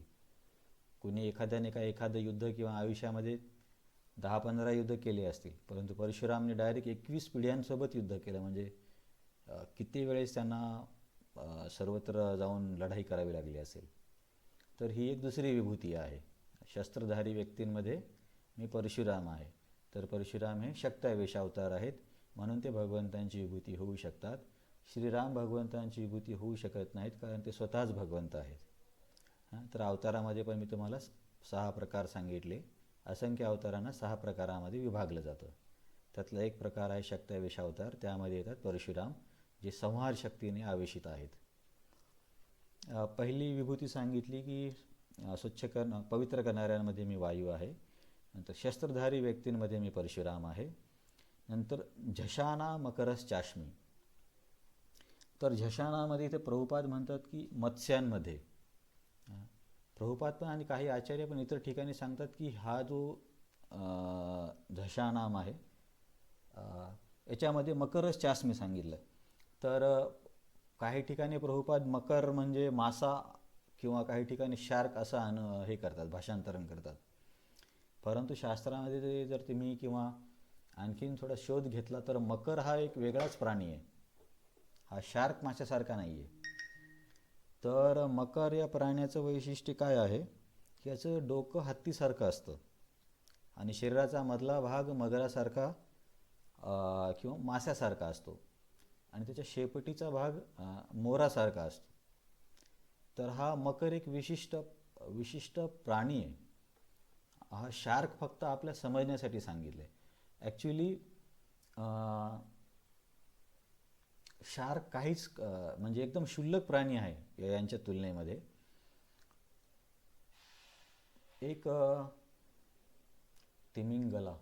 कुणी एखाद्याने एखादं युद्ध किंवा आयुष्यामध्ये 10-15 युद्ध केले असतील, परंतु परशुरामने डायरेक्ट 21 पिढ्यांसोबत युद्ध केलं. म्हणजे किती वेळेस त्यांना सर्वत्र जाऊन लढाई करावी लागली असेल. तर ही एक दुसरी विभूती आहे, शस्त्रधारी व्यक्तींमध्ये मी परशुराम आहे. तर परशुराम हे शक्त्यावेश अवतार आहेत, म्हणून ते भगवंतांची विभूती होऊ शकतात. श्रीराम भगवंतांची विभूती होऊ शकत नाहीत, कारण ते स्वतःच भगवंत आहेत. तर अवतारामध्ये पण मी तुम्हाला 6 प्रकार सांगितले. असंख्य अवतारांना 6 प्रकारामध्ये विभागलं जातं. त्यातला एक प्रकार आहे शक्त्यावेश अवतार, त्यामध्ये येतात परशुराम, जे संहार शक्तीने आवेशित आहेत. पहिली विभूती सांगितली की स्वच्छ पवित्र करणाऱ्यांमध्ये मी वायू आहे. नंतर शस्त्रधारी व्यक्तींमध्ये मी परशुराम आहे. नंतर झषाना मकरश्चास्मी. तर झषानामध्ये इथे प्रभुपाद म्हणतात की मत्स्यांमध्ये. प्रभुपाद पण आणि काही आचार्य पण इतर ठिकाणी सांगतात की हा जो झषानाम आहे याच्यामध्ये मकरश्चास्मी सांगितलं. तर काही ठिकाणी प्रभुपाद मकर म्हणजे मासा किंवा काही ठिकाणी शार्क असं हे करतात, भाषांतरण करतात. परंतु शास्त्रामध्ये ते जर तुम्ही किंवा आणखीन थोडा शोध घेतला तर मकर हा एक वेगळाच प्राणी आहे, हा शार्क माशासारखा नाही आहे. तर मकर या प्राण्याचं वैशिष्ट्य काय आहे की याचं डोकं हत्तीसारखं असतं आणि शरीराचा मधला भाग मगरासारखा किंवा माशासारखा असतो आणि त्याच्या शेपटीचा भाग मोरासारखा असतो. तर हा मकर एक विशिष्ट विशिष्ट प्राणी आहे. हा शार्क फक्त आपल्या समजण्यासाठी सांगितलं आहे. ॲक्च्युली शार्क काहीच म्हणजे एकदम क्षुल्लक प्राणी आहे यांच्या तुलनेमध्ये. एक तिमिंगला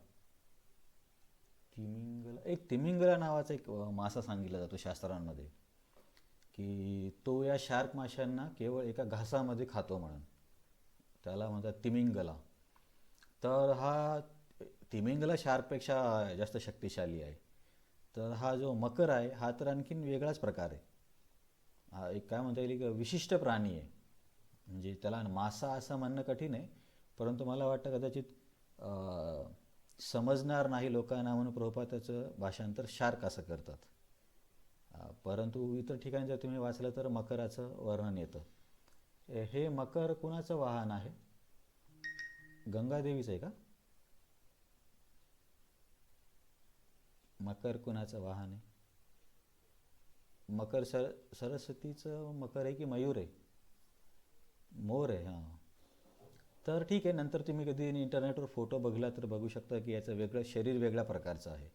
तिमिंगला नावाचा एक मासा सांगितला जातो शास्त्रांमध्ये की तो या शार्क माशांना केवळ एका घासामध्ये खातो म्हणून, त्याला म्हणतात तिमिंगला. तर हा तिमिंगला शार्कपेक्षा जास्त शक्तिशाली आहे. तर हा जो मकर आहे हा तर आणखीन वेगळाच प्रकार आहे. हा एक काय म्हणता येईल की विशिष्ट प्राणी आहे. म्हणजे त्याला मासा असं म्हणणं कठीण आहे, परंतु मला वाटतं कदाचित समजणार नाही लोकांना म्हणून प्रभुपाद त्याचं भाषांतर शार्क असं करतात. परंतु इतर ठिकाणी जर तुम्ही वाचलं तर मकराचं वर्णन येतं. हे मकर कुणाचं वाहन आहे? गंगादेवीचं आहे का? मकर कुणाचं वाहन आहे? मकर सरस्वतीचं मकर आहे की मयूर आहे? मोर आहे. हां, तर ठीक आहे. नंतर तुम्ही कधी इंटरनेटवर फोटो बघला तर बघू शकता की याचं वेगळं शरीर वेगळ्या प्रकारचं आहे.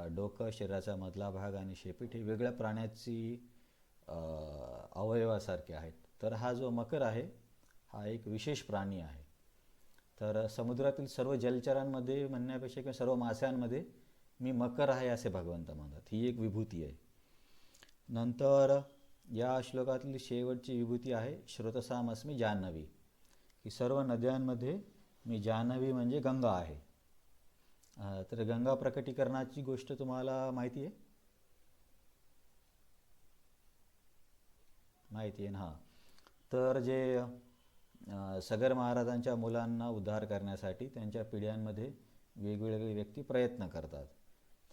डोकं, शरीराचा मधला भाग आणि शेपीट हे वेगळ्या प्राण्याची अवयवासारखे आहेत. तर हा जो मकर आहे हा एक विशेष प्राणी आहे. तर समुद्रातील सर्व जलचरांमध्ये म्हणण्यापेक्षा किंवा सर्व माशांमध्ये मी मकर आहे असे भगवंत म्हणतात. ही एक विभूती आहे. नंतर या श्लोकातली शेवटची विभूती आहे श्रोतसामस्मी जान्हवी, की सर्व नद्यांमध्ये मी जान्हवी म्हणजे गंगा आहे. तर गंगा प्रकटीकरणाची गोष्ट तुम्हाला माहिती आहे? माहिती आहे ना? हां. तर जे सगर महाराजांच्या मुलांना उद्धार करण्यासाठी त्यांच्या पिढ्यांमध्ये वेगवेगळे व्यक्ती प्रयत्न करतात.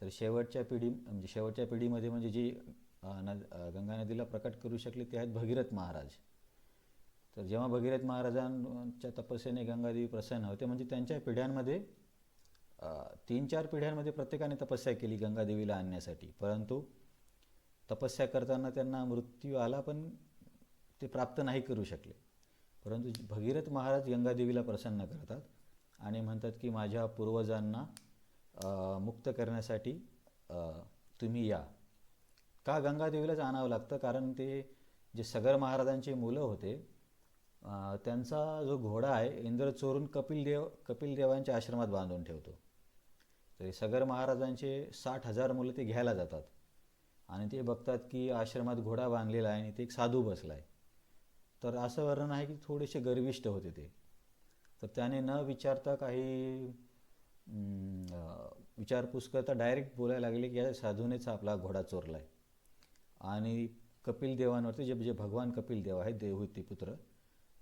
तर शेवटच्या पिढीमध्ये म्हणजे जी गंगा नदीला प्रकट करू शकले ते आहेत भगीरथ महाराज. तर जेव्हा भगीरथ महाराजांच्या तपस्येने गंगादेवी प्रसन्न होते, म्हणजे त्यांच्या पिढ्यांमध्ये 3-4 पिढ्यांमध्ये प्रत्येकाने तपस्या केली गंगादेवीला आणण्यासाठी, परंतु तपस्या करताना त्यांना मृत्यू आला, पण ते प्राप्त नाही करू शकले. परंतु भगीरथ महाराज गंगादेवीला प्रसन्न करतात आणि म्हणतात की माझ्या पूर्वजांना मुक्त करण्यासाठी तुम्ही या. का गंगादेवीलाच आणावं लागतं? कारण ते जे सगर महाराजांचे मुलं होते त्यांचा जो घोडा आहे इंद्र चोरून कपिलदेवांच्या आश्रमात बांधून ठेवतो. तर सगर महाराजांचे 60,000 मुलं ते घ्यायला जातात आणि ते बघतात की आश्रमात घोडा बांधलेला आहे आणि ते एक साधू बसला आहे. तर असं वर्णन आहे की थोडेसे गर्विष्ठ होते ते. तर त्याने न विचारता काही विचारपूस करता डायरेक्ट बोलायला लागले की या साधूनेच आपला घोडा चोरला आहे. आणि कपिलदेवांवरती जे भगवान कपिलदेव आहेत, देवहूती पुत्र,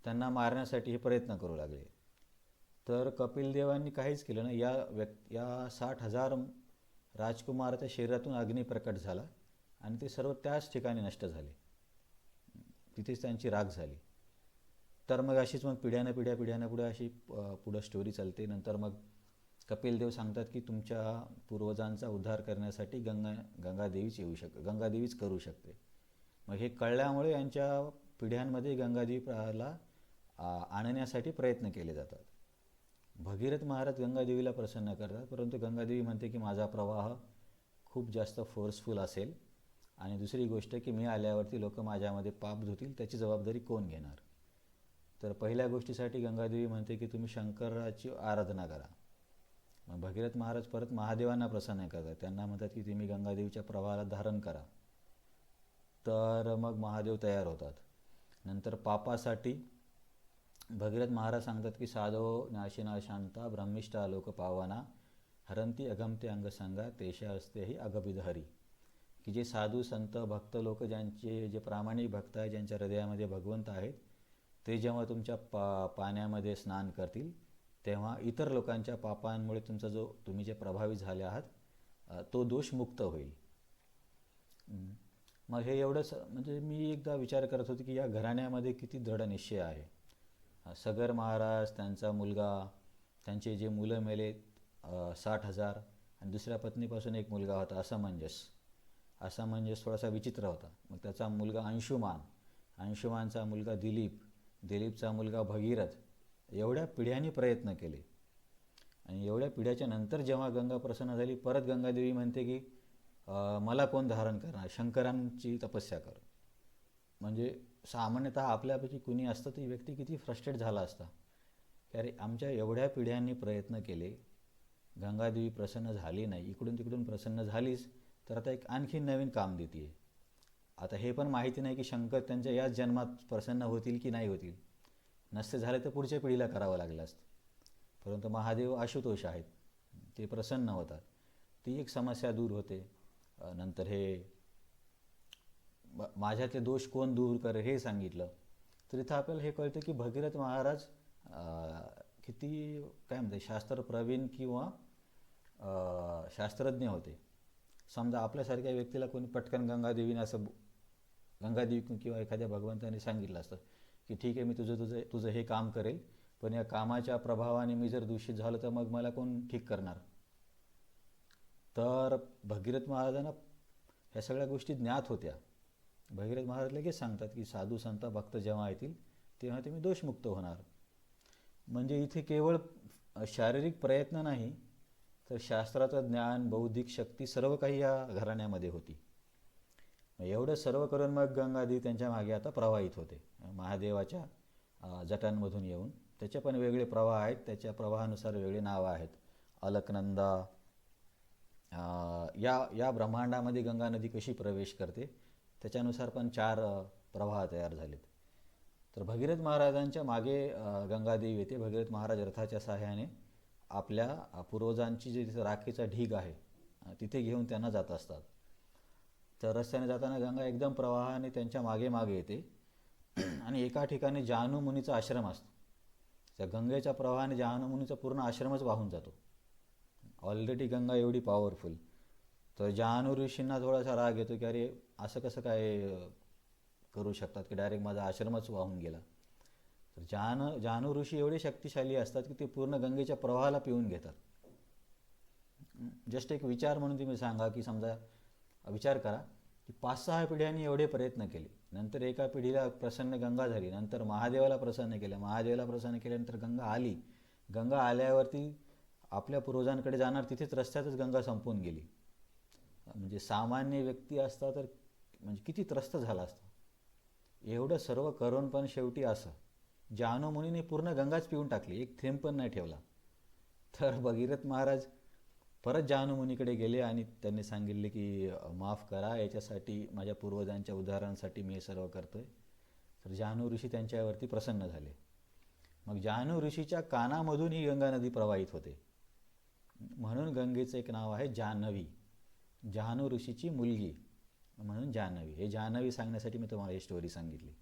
त्यांना मारण्यासाठी हे प्रयत्न करू लागले. तर कपिलदेवांनी काहीच केलं नाही. या 60,000 राजकुमाराच्या शरीरातून अग्नी प्रकट झाला आणि ते सर्व त्याच ठिकाणी नष्ट झाले. तिथेच त्यांची राख झाली. तर मग अशीच मग पिढ्यानं पुढे अशी पुढं स्टोरी चालते. नंतर मग कपिलदेव सांगतात की तुमच्या पूर्वजांचा उद्धार करण्यासाठी गंगादेवीच करू शकते. मग हे कळल्यामुळे यांच्या पिढ्यांमध्ये गंगादेवीला आणण्यासाठी प्रयत्न केले जातात. भगीरथ महाराज गंगादेवीला प्रसन्न करतात, परंतु गंगादेवी म्हणते की माझा प्रवाह खूप जास्त फोर्सफुल असेल आणि दुसरी गोष्ट की मी आल्यावरती लोक माझ्यामध्ये पाप धुतील, त्याची जबाबदारी कोण घेणार? तर पहिल्या गोष्टीसाठी गंगादेवी म्हणते की तुम्ही शंकराची आराधना करा. मग भगीरथ महाराज परत महादेवांना प्रसन्न करतात. त्यांना म्हणतात की तुम्ही गंगादेवीच्या प्रवाहाला धारण करा. तर मग महादेव तयार होतात. नंतर पापासाठी भगीरथ महाराज सांगतात की साधो नाशिना शांता ब्रह्मिष्ठा लोक पावना हरंती अगमते अंगसंगा तेशा असते ही अगभिधहरी, की जे साधू संत भक्त लोक ज्यांचे जे प्रामाणिक भक्त आहे, ज्यांच्या हृदयामध्ये भगवंत आहेत, ते जेव्हा तुमच्या पाण्यामध्ये स्नान करतील तेव्हा इतर लोकांच्या पापांमुळे तुम्ही जे प्रभावित झाले आहात तो दोष मुक्त होईल. मग हे एवढंच, म्हणजे मी एकदा विचार करत होतो की या घराण्यामध्ये किती दृढ निश्चय आहे. सगर महाराज, त्यांचा मुलगा, त्यांचे जे मुलं मेले 60,000, आणि दुसऱ्या पत्नीपासून एक मुलगा होता असमंजस थोडासा विचित्र होता. मग त्याचा मुलगा अंशुमानचा मुलगा दिलीपचा मुलगा भगीरथ, एवढ्या पिढ्यांनी प्रयत्न केले. आणि एवढ्या पिढ्याच्या नंतर जेव्हा गंगा प्रसन्न झाली, परत गंगादेवी म्हणते की मला कोण धारण करणार, शंकरांची तपस्या कर. म्हणजे सामान्यतः आपल्यापैकी कुणी असतं ती व्यक्ती किती फ्रस्ट्रेट झाला असता की अरे आमच्या एवढ्या पिढ्यांनी प्रयत्न केले, गंगादेवी प्रसन्न झाली नाही, इकडून तिकडून प्रसन्न झालीच, तर आता एक आणखी नवीन काम देते. आता हे पण माहिती नाही की शंकर त्यांच्या याच जन्मात प्रसन्न होतील की नाही होतील. नसते झाले तर पुढच्या पिढीला करावं लागलं असतं. परंतु महादेव आशुतोष आहेत, ते प्रसन्न होतात, ती एक समस्या दूर होते. नंतर हे माझ्यातले दोष कोण दूर करे हे सांगितलं. तर इथं आपल्याला हे कळतं की भगीरथ महाराज किती काय म्हणते शास्त्र प्रवीण किंवा शास्त्रज्ञ होते. समजा आपल्यासारख्या व्यक्तीला कोणी पटकन गंगादेवी किंवा एखाद्या भगवंताने सांगितलं असतं की ठीक आहे, मी तुझं हे काम करेल, पण या कामाच्या प्रभावाने मी जर दूषित झालो तर मग मला कोण ठीक करणार. तर भगीरथ महाराजांना ह्या सगळ्या गोष्टी ज्ञात होत्या. भगीरथ महाराज लगेच सांगतात की साधू संत भक्त जेव्हा येतील तेव्हा तुम्ही दोषमुक्त होणार. म्हणजे इथे केवळ शारीरिक प्रयत्न नाही, तर शास्त्राचं ज्ञान, बौद्धिक शक्ती सर्व काही या घराण्यामध्ये होती. एवढं सर्व करून मग गंगादेवी त्यांच्या मागे आता प्रवाहित होते महादेवाच्या जटांमधून येऊन. त्याचे पण वेगळे प्रवाह आहेत, त्याच्या प्रवाहानुसार वेगळे नावं आहेत. अलकनंदा, या ब्रह्मांडामध्ये गंगा नदी कशी प्रवेश करते त्याच्यानुसार पण 4 प्रवाह तयार झालेत. तर भगीरथ महाराजांच्या मागे गंगादेवी येते. भगीरथ महाराज रथाच्या सहाय्याने आपल्या पूर्वजांची जी तिथं राखेचा ढीग आहे तिथे घेऊन त्यांना जात असतात. तर रस्त्याने जाताना गंगा एकदम प्रवाहाने त्यांच्या मागे मागे येते आणि एका ठिकाणी जानू मुनीचा आश्रम असतो. त्या गंगेच्या प्रवाहाने जानू मुनीचा पूर्ण आश्रमच वाहून जातो. ऑलरेडी गंगा एवढी पॉवरफुल. तर जानू ऋषींना थोडासा राग येतो की अरे असं कसं काय करू शकतात की डायरेक्ट माझा आश्रमच वाहून गेला. तर जानू ऋषी एवढे शक्तिशाली असतात की ते पूर्ण गंगेच्या प्रवाहाला पिऊन घेतात. जस्ट एक विचार म्हणून तुम्ही सांगा की समजा विचार करा की 5-6 पिढ्यांनी एवढे प्रयत्न केले, नंतर एका पिढीला प्रसन्न गंगा झाली, नंतर महादेवाला प्रसन्न केल्यानंतर गंगा आली. गंगा आल्यावरती आपल्या पूर्वजांकडे जाणार, तिथेच रस्त्यातच गंगा संपून गेली. म्हणजे सामान्य व्यक्ती असता तर म्हणजे किती त्रस्त झाला असता. एवढं सर्व करून पण शेवटी असं जानू मुनीने पूर्ण गंगाच पिऊन टाकली, एक थेंब पण नाही ठेवला. तर भगीरथ महाराज परत जानू मुनीकडे गेले आणि त्यांनी सांगितले की माफ करा, याच्यासाठी माझ्या पूर्वजांच्या उदाहरणासाठी मी हे सर्व करतोय. तर जानू ऋषी त्यांच्यावरती प्रसन्न झाले. मग जानू ऋषीच्या कानामधून ही गंगा नदी प्रवाहित होते, म्हणून गंगेचं एक नाव आहे जान्हवी. जानू ऋषीची मुलगी म्हणून जान्हवी. हे जान्हवी सांगण्यासाठी मी तुम्हाला ही स्टोरी सांगितली.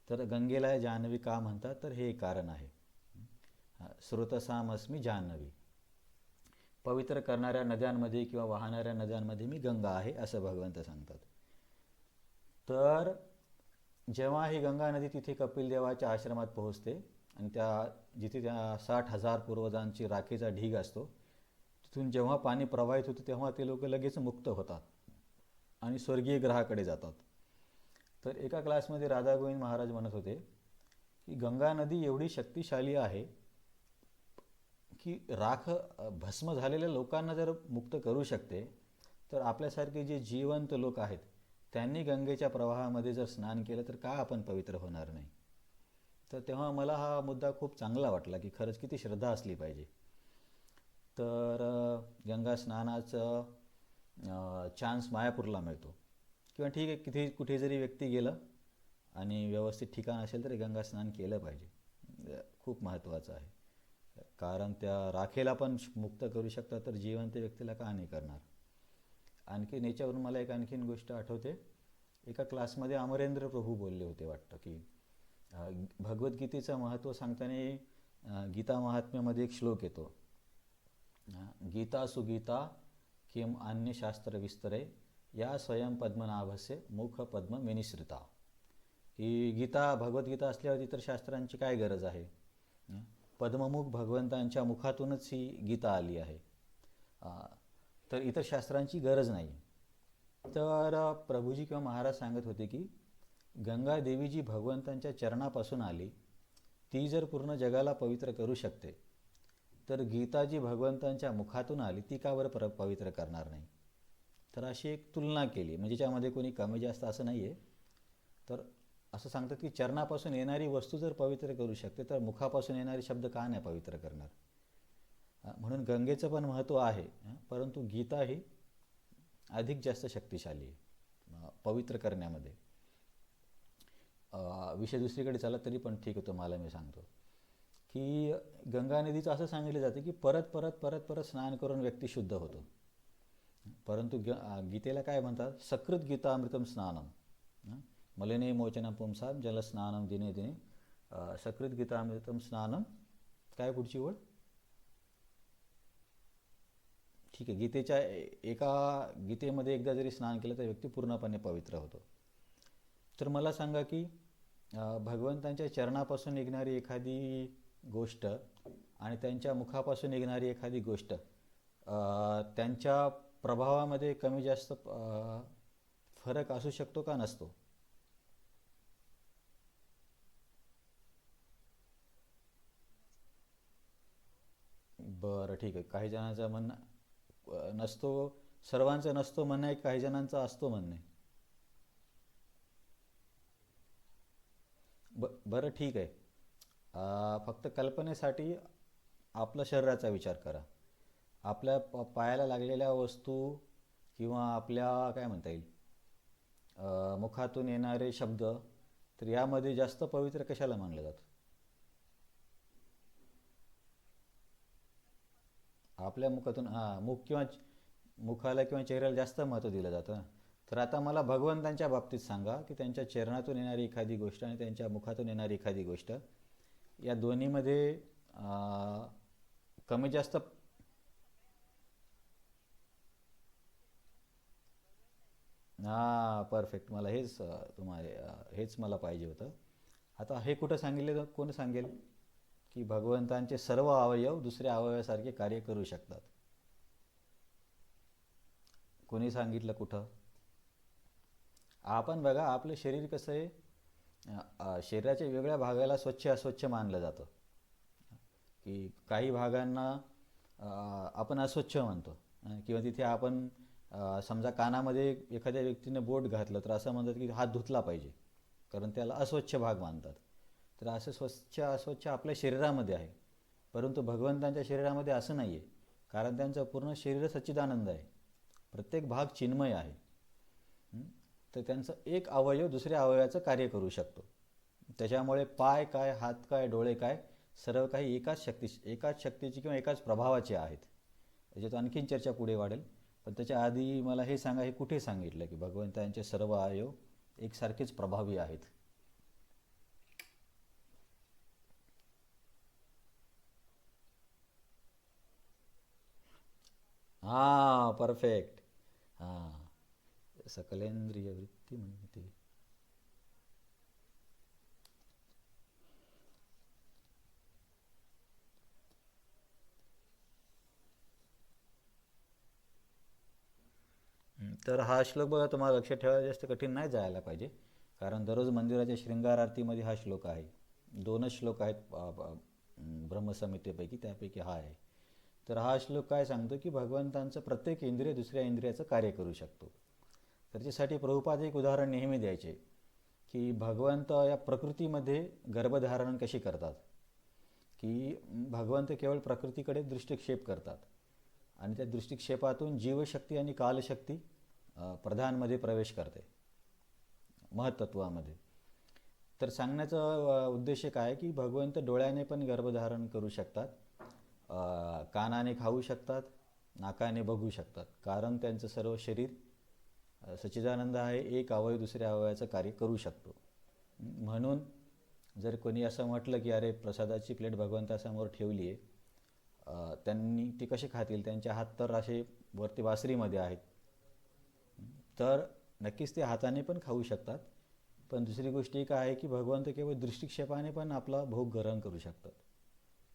तर गंगेला जान्हवी का म्हणतात, तर हे कारण आहे. स्रोतसामस्मी जान्हवी. पवित्र करणाऱ्या नद्यांमध्ये किंवा वाहणाऱ्या नद्यांमध्ये मी गंगा आहे असं भगवंत सांगतात. तर जेव्हा ही गंगा नदी तिथे कपिलदेवाच्या आश्रमात पोहोचते आणि जिथे त्या 60,000 पूर्वजांची राखेचा ढीग असतो, तिथून जेव्हा पाणी प्रवाहित होते तेव्हा ते लोक लगेच मुक्त होतात आणि स्वर्गीय ग्रहाकडे जातात. तर एका क्लासमध्ये राधा गोविंद महाराज म्हणत होते की गंगा नदी एवढी शक्तिशाली आहे की राख भस्म झालेल्या लोकांना जर मुक्त करू शकते, तर आपल्यासारखे जे जिवंत लोक आहेत त्यांनी गंगेच्या प्रवाहामध्ये जर स्नान केलं तर का आपण पवित्र होणार नाही. तर तेव्हा मला हा मुद्दा खूप चांगला वाटला की खरंच किती श्रद्धा असली पाहिजे. तर गंगा स्नानाचं चान्स मायापूरला मिळतो किंवा ठीक आहे, कुठे जरी व्यक्ती गेलं आणि व्यवस्थित ठिकाण असेल तरी गंगा स्नान केलं पाहिजे. खूप महत्त्वाचं आहे, कारण त्या राखेला पण मुक्त करू शकतात, तर जिवंत व्यक्तीला का नाही करणार. आणखीन याच्यावरून मला आणखीन गोष्ट आठवते. एका क्लासमध्ये अमरेंद्र प्रभू बोलले होते वाटतं की भगवद्गीतेचं महत्त्व सांगताना गीता महात्म्यामध्ये एक श्लोक येतो, गीता सुगीता किम अन्य शास्त्र विस्तरे या स्वयं पद्मनाभस्य मुख पद्म विनिसृता. की गीता भगवद्गीता असल्यावर इतर शास्त्रांची काय गरज आहे. पद्ममुख भगवंतांच्या मुखातूनच ही गीता आली आहे, तर इतर शास्त्रांची गरज नाही. तर प्रभूजी किंवा महाराज सांगत होते की गंगा देवी जी भगवंतांच्या चरणापासून आली, ती जर पूर्ण जगाला पवित्र करू शकते, तर गीता जी भगवंतांच्या मुखातून आली ती का बरं पवित्र करणार नाही. तर अशी एक तुलना केली, म्हणजे त्यामध्ये कोणी कमी जास्त असं नाही आहे. तर असं सांगतात की चरणापासून येणारी वस्तू जर पवित्र करू शकते, तर मुखापासून येणारे शब्द का नाही पवित्र करणार. म्हणून गंगेचं पण महत्त्व आहे, परंतु गीता ही अधिक जास्त शक्तिशाली आहे पवित्र करण्यामध्ये. विषय दुसरीकडे चालला तरी पण ठीक आहे, तुम्हाला मी सांगतो की गंगा नदीचं असं सांगितलं जातं की परत परत परत परत स्नान करून व्यक्ती शुद्ध होतो. परंतु गीतेला काय म्हणतात, सकृत गीतामृतम स्नानम मलिने मोचनम पुंसाम जलस्नानम दिने दिने सकृत गीतामृतम स्नानम. काय पुढची ओळ, ठीक आहे. गीतेच्या गीतेमध्ये एकदा जरी स्नान केलं तर व्यक्ती पूर्णपणे पवित्र होतो. तर मला सांगा की भगवंतांच्या चरणापासून निघणारी एखादी गोष्ट आणि त्यांच्या मुखापासून निघणारी एखादी गोष्ट, त्यांच्या प्रभावामध्ये कमी जास्त फरक असू शकतो का नसतो. बरं ठीक आहे. काही जणांचं म्हणणं नसतो, सर्वांचं नसतो म्हणणं आहे, काही जणांचं असतो म्हणणं आहे. बरं ठीक आहे. फक्त कल्पनेसाठी आपल्या शरीराचा विचार करा. आपल्या पायाला लागलेल्या वस्तू किंवा आपल्या काय म्हणता येईल मुखातून येणारे शब्द, तर यामध्ये जास्त पवित्र कशाला मानलं जातं. आपल्या मुखातून मुख किंवा मुखाला किंवा चेहऱ्याला जास्त महत्त्व दिलं जातं. तर आता मला भगवंतांच्या बाबतीत सांगा की त्यांच्या चरणातून येणारी एखादी गोष्ट आणि त्यांच्या मुखातून येणारी एखादी गोष्ट, या दोन्हीमध्ये कमी जास्त. परफेक्ट. मला हेच मला पाहिजे होतं. आता हे कुठं सांगितलं, कोण सांगेल की भगवंतांचे सर्व अवयव दुसऱ्या अवयवासारखे कार्य करू शकतात. कोणी सांगितलं कुठं. आपण बघा आपलं शरीर कसं आहे, शरीराच्या वेगळ्या भागाला स्वच्छ अस्वच्छ मानलं जातं, की काही भागांना आपण अस्वच्छ म्हणतो, किंवा तिथे आपण समजा कानामध्ये एखाद्या व्यक्तीने बोट घातलं तर असं म्हणतात की हात धुतला पाहिजे, कारण त्याला अस्वच्छ भाग मानतात. तर असं स्वच्छ अस्वच्छ आपल्या शरीरामध्ये आहे, परंतु भगवंतांच्या शरीरामध्ये असं नाही आहे, कारण त्यांचं पूर्ण शरीर सच्चिदानंद आहे, प्रत्येक भाग चिन्मय आहे. तर त्यांचं एक अवयव दुसऱ्या अवयवाचं कार्य करू शकतो. त्याच्यामुळे पाय काय, हात काय, डोळे काय, सर्व काही एकाच शक्तीची किंवा एकाच प्रभावाचे आहेत. त्याच्यात आणखीन चर्चा पुढे वाढेल, पण त्याच्या आधी मला हे सांगा, हे कुठे सांगितलं की भगवंतांचे सर्व अवयव एकसारखेच प्रभावी आहेत. परफेक्ट. सकलेंद्रिय वृत्ती म्हणते. तर हा श्लोक बघा, तुम्हाला लक्षात ठेवायला जास्त कठीण नाही जायला पाहिजे, कारण दररोज मंदिराच्या शृंगार आरतीमध्ये हा श्लोक आहे. 2च श्लोक आहेत ब्रह्मसंहितेपैकी, त्यापैकी हा आहे. तर हा श्लोक काय सांगतो की भगवंतांचं प्रत्येक इंद्रिय दुसऱ्या इंद्रियाचं कार्य करू शकतो. त्याच्यासाठी प्रभुपाद एक उदाहरण नेहमी द्यायचे की भगवंत या प्रकृतीमध्ये गर्भधारण कशी करतात, की भगवंत केवळ प्रकृतीकडे दृष्टिक्षेप करतात आणि त्या दृष्टिक्षेपातून जीवशक्ती आणि कालशक्ती प्रधानमध्ये प्रवेश करते, महत्त्वामध्ये. तर सांगण्याचा उद्देश काय की भगवंत डोळ्याने पण गर्भधारण करू शकतात, कानाने खाऊ शकतात, नाकाने बघू शकतात, कारण त्यांचं सर्व शरीर सच्चिदानंद आहे, एक अवयव दुसऱ्या अवयवाचं कार्य करू शकतो. म्हणून जर कोणी असं म्हटलं की अरे प्रसादाची प्लेट भगवंतासमोर ठेवली आहे, त्यांनी ती कशी खातील, त्यांचे हात तर असे वरती वासरीमध्ये आहेत, तर नक्कीच ते हाताने पण खाऊ शकतात. पण दुसरी गोष्ट एक आहे की भगवंत केवळ दृष्टिक्षेपाने पण आपला भोग ग्रहण करू शकतात,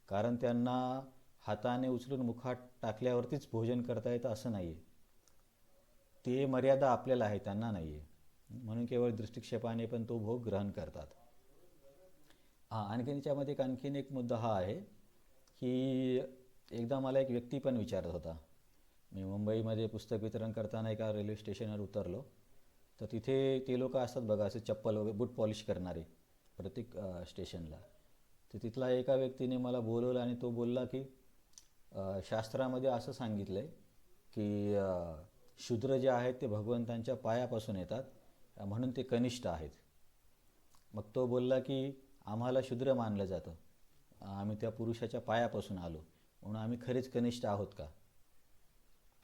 कारण त्यांना हाताने उचलून मुखात टाकल्यावरतीच भोजन करता येतं असं नाही आहे. ते मर्यादा आपल्याला आहे, त्यांना नाही आहे. म्हणून केवळ दृष्टिक्षेपाने पण तो भोग ग्रहण करतात. हां, आणखीन याच्यामध्ये आणखीन एक मुद्दा हा आहे की एकदा मला एक व्यक्ती पण विचारत होता. मी मुंबईमध्ये पुस्तक वितरण करताना एका रेल्वे स्टेशनवर उतरलो, तर तिथे ते लोक असतात बघा, असे चप्पल वगैरे बूट पॉलिश करणारे प्रत्येक स्टेशनला. तर तिथला एका व्यक्तीने मला बोलवलं आणि तो बोलला की शास्त्रामध्ये असं सांगितलं आहे की शूद्र जे आहेत ते भगवंतांच्या पायापासून येतात, म्हणून ते कनिष्ठ आहेत. मग तो बोलला की आम्हाला शूद्र मानलं जातं, आम्ही त्या पुरुषाच्या पायापासून आलो, म्हणून आम्ही खरेच कनिष्ठ आहोत का?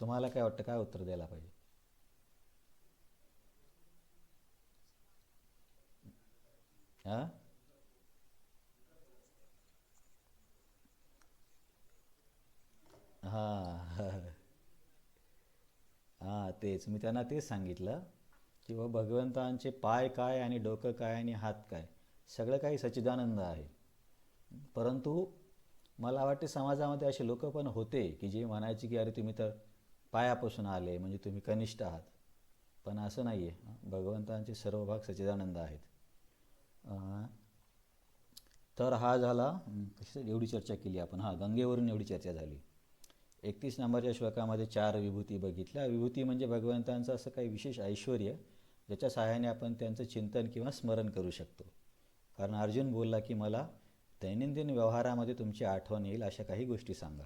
तुम्हाला काय वाटतं, काय उत्तर द्यायला पाहिजे? हां, हां. हां, तेच मी त्यांना तेच सांगितलं की भगवंतांचे पाय काय आणि डोकं काय आणि हात काय, सगळं काही सच्चिदानंद आहे. परंतु मला वाटते समाजामध्ये असे लोक पण होते की जे म्हणायचे की अरे तुम्ही तर पायापासून आले म्हणजे तुम्ही कनिष्ठ आहात. पण असं नाही आहे, भगवंतांचे सर्व भाग सच्चिदानंद आहेत. अं, तर हा झाला, कशी एवढी चर्चा केली आपण, हां गंगेवरून एवढी चर्चा झाली. 31 नंबरच्या श्लोकामध्ये 4 विभूती बघितल्या. विभूती म्हणजे भगवंतांचं असं काही विशेष ऐश्वर ज्याच्या सहाय्याने आपण त्यांचं चिंतन किंवा स्मरण करू शकतो. कारण अर्जुन बोलला की मला दैनंदिन व्यवहारामध्ये तुमची आठवण येईल अशा काही गोष्टी सांगा.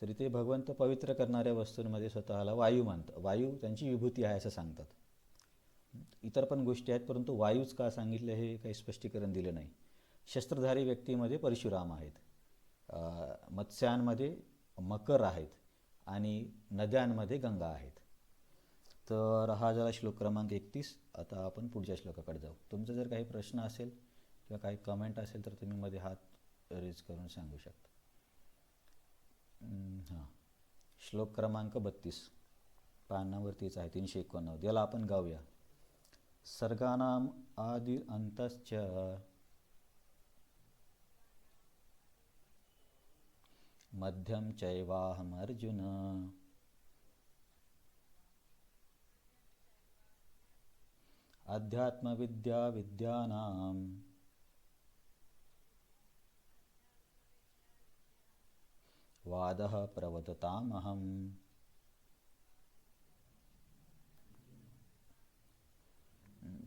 तरी ते भगवंत पवित्र करणाऱ्या वस्तूंमध्ये स्वतःला वायू मानतात, वायू त्यांची विभूती आहे असं सांगतात. इतर पण गोष्टी आहेत, परंतु वायूच का सांगितलं हे काही स्पष्टीकरण दिलं नाही. शस्त्रधारी व्यक्तीमध्ये परशुराम आहेत, मत्स्यांमध्ये मकर आहेत आणि नद्यांमध्ये गंगा आहेत. तर हा झाला श्लोक क्रमांक 31. आता आपण पुढच्या श्लोकाकडे जाऊ. तुमचा जर काही प्रश्न असेल किंवा काही कमेंट असेल तर तुम्ही मध्ये हात रेज करून सांगू शकता. हां, श्लोक क्रमांक 32 पानावरतीच आहे, 389. याला आपण गाऊया. सर्गानाम आदि अंतश्च मध्यम चैवाहम अर्जुन अध्यात्म विद्या विद्यानाम वादः प्रवदतामहम.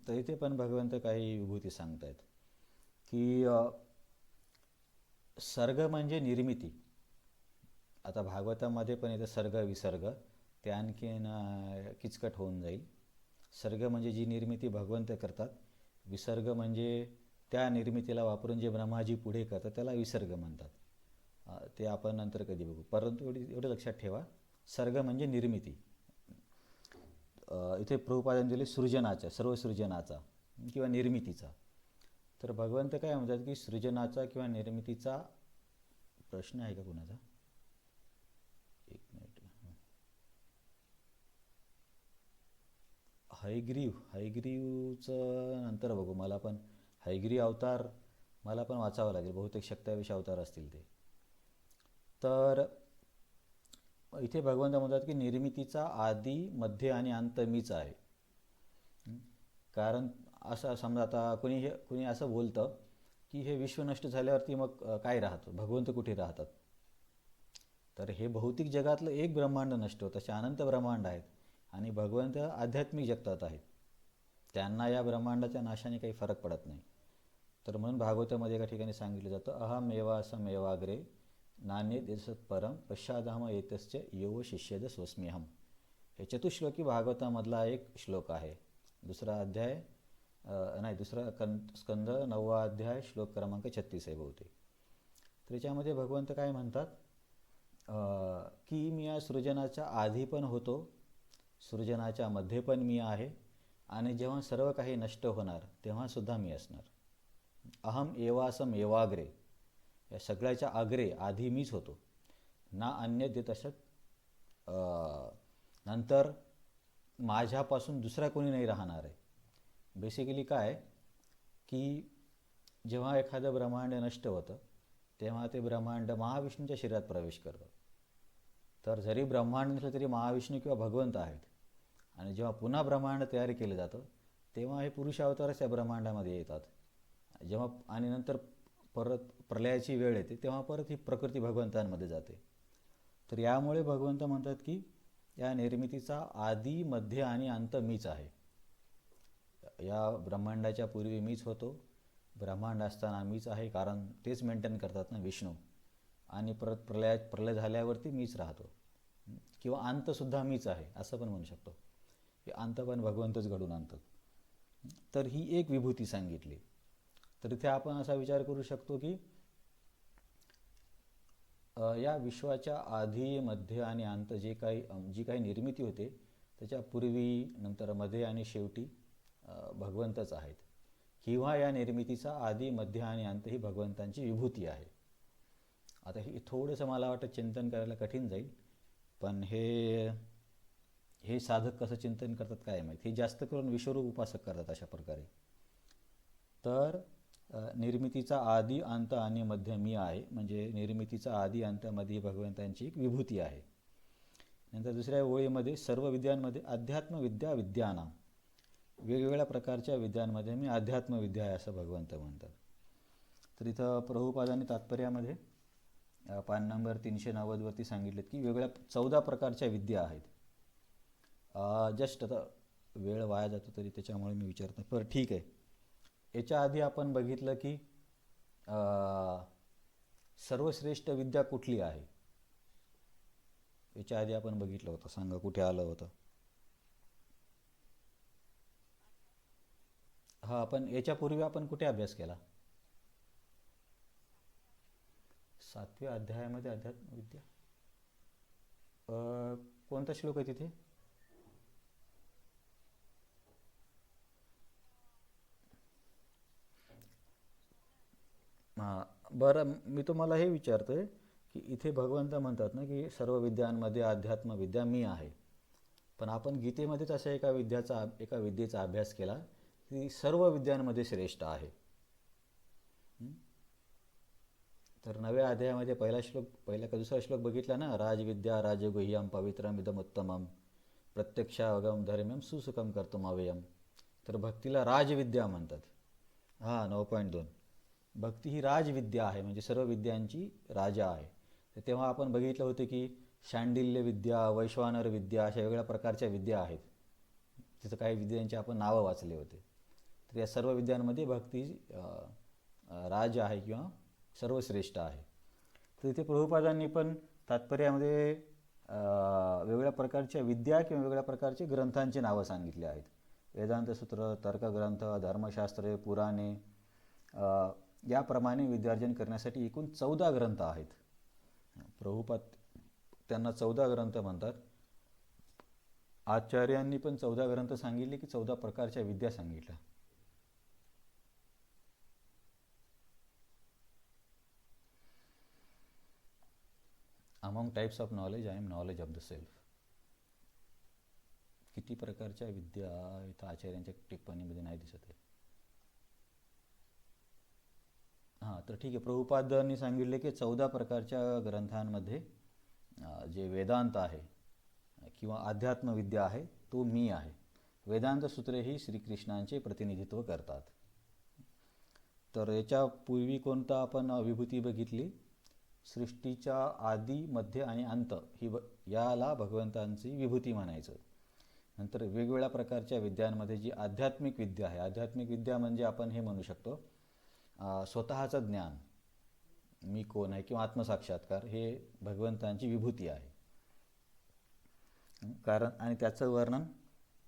तर इथे पण भगवंत काही विभूती सांगतायत की सर्ग म्हणजे निर्मिती. आता भागवतामध्ये पण येतं सर्ग विसर्ग, ते आणखीन किचकट होऊन जाईल. सर्ग म्हणजे जी निर्मिती भगवंत करतात, विसर्ग म्हणजे त्या निर्मितीला वापरून जे ब्रह्माजी पुढे करतात त्याला विसर्ग म्हणतात. ते आपण नंतर कधी बघू. परंतु एवढं लक्षात ठेवा, सर्ग म्हणजे निर्मिती. इथे प्रभुपादांनी दिले सृजनाच्या, सर्व सृजनाचा किंवा निर्मितीचा. तर भगवंत काय म्हणतात की सृजनाचा किंवा निर्मितीचा, प्रश्न आहे का कुणाचा? एक मिनिट. हयग्रीवचं नंतर बघू. मला पण हयग्रीव अवतार मला पण वाचावं लागेल, बहुतेक शक्ताविष अवतार असतील ते. तर इथे भगवंत म्हणतात की निर्मितीचा आदी मध्य आणि अंत मीच आहे. कारण असं समजा आता कुणी असं बोलतं की हे विश्व नष्ट झाल्यावरती मग काय राहतं, भगवंत कुठे राहतात? तर हे भौतिक जगातलं एक ब्रह्मांड नष्ट होतं, तसे अनंत ब्रह्मांड आहेत आणि भगवंत आध्यात्मिक जगतात आहेत. त्यांना या ब्रह्मांडाच्या नाशाने काही फरक पडत नाही. तर म्हणून भागवतामध्ये एका ठिकाणी सांगितलं जातं, अहमेवा असमेवाग्रे नान्य देशत परम पश्चादहम एतश्च यो शिष्यद स्वस्म्यहम. हे चतुश्लोकी भागवतामधला एक श्लोक आहे. दुसरा अध्याय नाही, दुसरा स्कंद 9वा अध्याय श्लोक क्रमांक 36 आहे बहुतेक. त्याच्यामध्ये भगवंत काय म्हणतात की मी या सृजनाच्या आधी पण होतो, सृजनाच्या मध्ये पण मी आहे आणि जेव्हा सर्व काही नष्ट होणार तेव्हासुद्धा मी असणार. अहम एवासम एवाग्रे, या सगळ्याच्या आग्रे आधी मीच होतो. ना अन्य देत अशत, नंतर माझ्यापासून दुसरा कोणी नाही राहणार आहे. बेसिकली काय की जेव्हा एखादं ब्रह्मांड नष्ट होतं तेव्हा ते ब्रह्मांड महाविष्णूच्या शरीरात प्रवेश करतं. तर जरी ब्रह्मांड नसलं तरी महाविष्णू किंवा भगवंत आहेत. आणि जेव्हा पुन्हा ब्रह्मांड तयार केलं जातं तेव्हा हे पुरुष अवतारच त्या ब्रह्मांडामध्ये येतात. जेव्हा आणि नंतर परत प्रलयाची वेळ येते तेव्हा परत ही प्रकृती भगवंतांमध्ये जाते. तर यामुळे भगवंत म्हणतात की या निर्मितीचा आदी मध्य आणि अंत मीच आहे. या ब्रह्मांडाच्या पूर्वी मीच होतो, ब्रह्मांड असताना मीच आहे, कारण तेच मेंटेन करतात ना विष्णू. आणि परत प्रलय झाल्यावरती मीच राहतो, किंवा अंतसुद्धा मीच आहे असं पण म्हणू शकतो की अंत पण भगवंतच घडून आणतात. तर ही एक विभूती सांगितली. तर इथे आपण असा विचार करू शकतो की या विश्वाच्या आधी मध्य आणि अंत जी काही निर्मिती होते त्याच्या पूर्वी नंतर मध्ये आणि शेवटी भगवंतच आहेत, किंवा या निर्मितीचा आधी मध्य आणि अंत ही भगवंतांची विभूती आहे. आता हे थोडंसं मला वाटतं चिंतन करायला कठीण जाईल, पण हे साधक कसं चिंतन करतात काय माहीत. हे जास्त करून विश्वरूप उपासक करतात अशा प्रकारे. तर निर्मितीचा आदी अंत आणि मध्य मी आहे, म्हणजे निर्मितीचा आदी अंतामध्ये भगवंतांची एक विभूती आहे. नंतर दुसऱ्या ओळीमध्ये सर्व विद्यांमध्ये अध्यात्म विद्या विद्यानाम, वेगवेगळ्या प्रकारच्या विद्यांमध्ये मी अध्यात्मविद्या आहे असं भगवंत म्हणतात. तर इथं प्रभुपादांनी तात्पर्यामध्ये पान नंबर 390 वरती सांगितलेत की वेगवेगळ्या 14 प्रकारच्या विद्या आहेत. जस्ट आता वेळ वाया जातो तरी त्याच्यामुळे मी विचारतो, बरं ठीक आहे. याच्या आधी आपण बघितलं की सर्वश्रेष्ठ विद्या कुठली आहे. याच्या आधी आपण बघितलं होतं, सांगा कुठे आलं होतं. हा, पण याच्यापूर्वी आपण कुठे अभ्यास केला. 7व्या अध्यायामध्ये अध्यात्मविद्या. कोणता श्लोक आहे तिथे. हां, बरं, मी तुम्हाला हे विचारतोय की इथे भगवंत म्हणतात ना की सर्व विद्यांमध्ये अध्यात्मविद्या मी आहे, पण आपण गीतेमध्येच अशा एका विद्येचा अभ्यास केला की सर्व विद्यांमध्ये श्रेष्ठ आहे. तर 9व्या अध्यायामध्ये पहिला का दुसरा श्लोक बघितला ना, राजविद्या राजगुह्यम पवित्रम इदमुत्तमम प्रत्यक्षावगम धर्म्यम सुसुखम कर्तुम अव्ययम. तर भक्तीला राजविद्या म्हणतात. हां, 9.2. भक्ती ही राजविद्या आहे, म्हणजे सर्व विद्यांची राजा आहे. तर तेव्हा आपण बघितलं होतं की शांडिल्य विद्या, वैश्वानर विद्या अशा वेगळ्या प्रकारच्या विद्या आहेत. तिथं काही विद्यांची आपण नावं वाचले होते. तर या सर्व विद्यांमध्ये भक्ती राज आहे किंवा सर्वश्रेष्ठ आहे. तर इथे प्रभुपादांनी पण तात्पर्यामध्ये वेगवेगळ्या प्रकारच्या विद्या किंवा वेगवेगळ्या प्रकारचे ग्रंथांची नावं सांगितली आहेत. वेदांतसूत्र, तर्कग्रंथ, धर्मशास्त्रे, पुराणे, याप्रमाणे विद्यार्जन करण्यासाठी एकूण 14 ग्रंथ आहेत. प्रभुपाद त्यांना 14 ग्रंथ म्हणतात. आचार्यांनी पण 14 ग्रंथ सांगितले की 14 प्रकारच्या विद्या सांगितल्या. Among types of knowledge I am knowledge of the self. किती प्रकारच्या विद्या इथं आचार्यांच्या टिप्पणीमध्ये नाही दिसत आहे. हां, तर ठीक आहे. प्रभुपादांनी सांगितले की 14 प्रकारच्या ग्रंथांमध्ये जे वेदांत आहे किंवा अध्यात्मविद्या आहे तो मी आहे. वेदांत सूत्रे ही श्रीकृष्णांचे प्रतिनिधित्व करतात. तर याच्यापूर्वी कोणता आपण विभूती बघितली. सृष्टीच्या आदी मध्य आणि अंत याला भगवंतांची विभूती म्हणायचं. नंतर वेगवेगळ्या प्रकारच्या विद्यांमध्ये जी आध्यात्मिक विद्या आहे, आध्यात्मिक विद्या म्हणजे आपण हे म्हणू शकतो स्वतःचं ज्ञान, मी कोण आहे किंवा आत्मसाक्षात्कार, हे भगवंतांची विभूती आहे. कारण आणि त्याचं वर्णन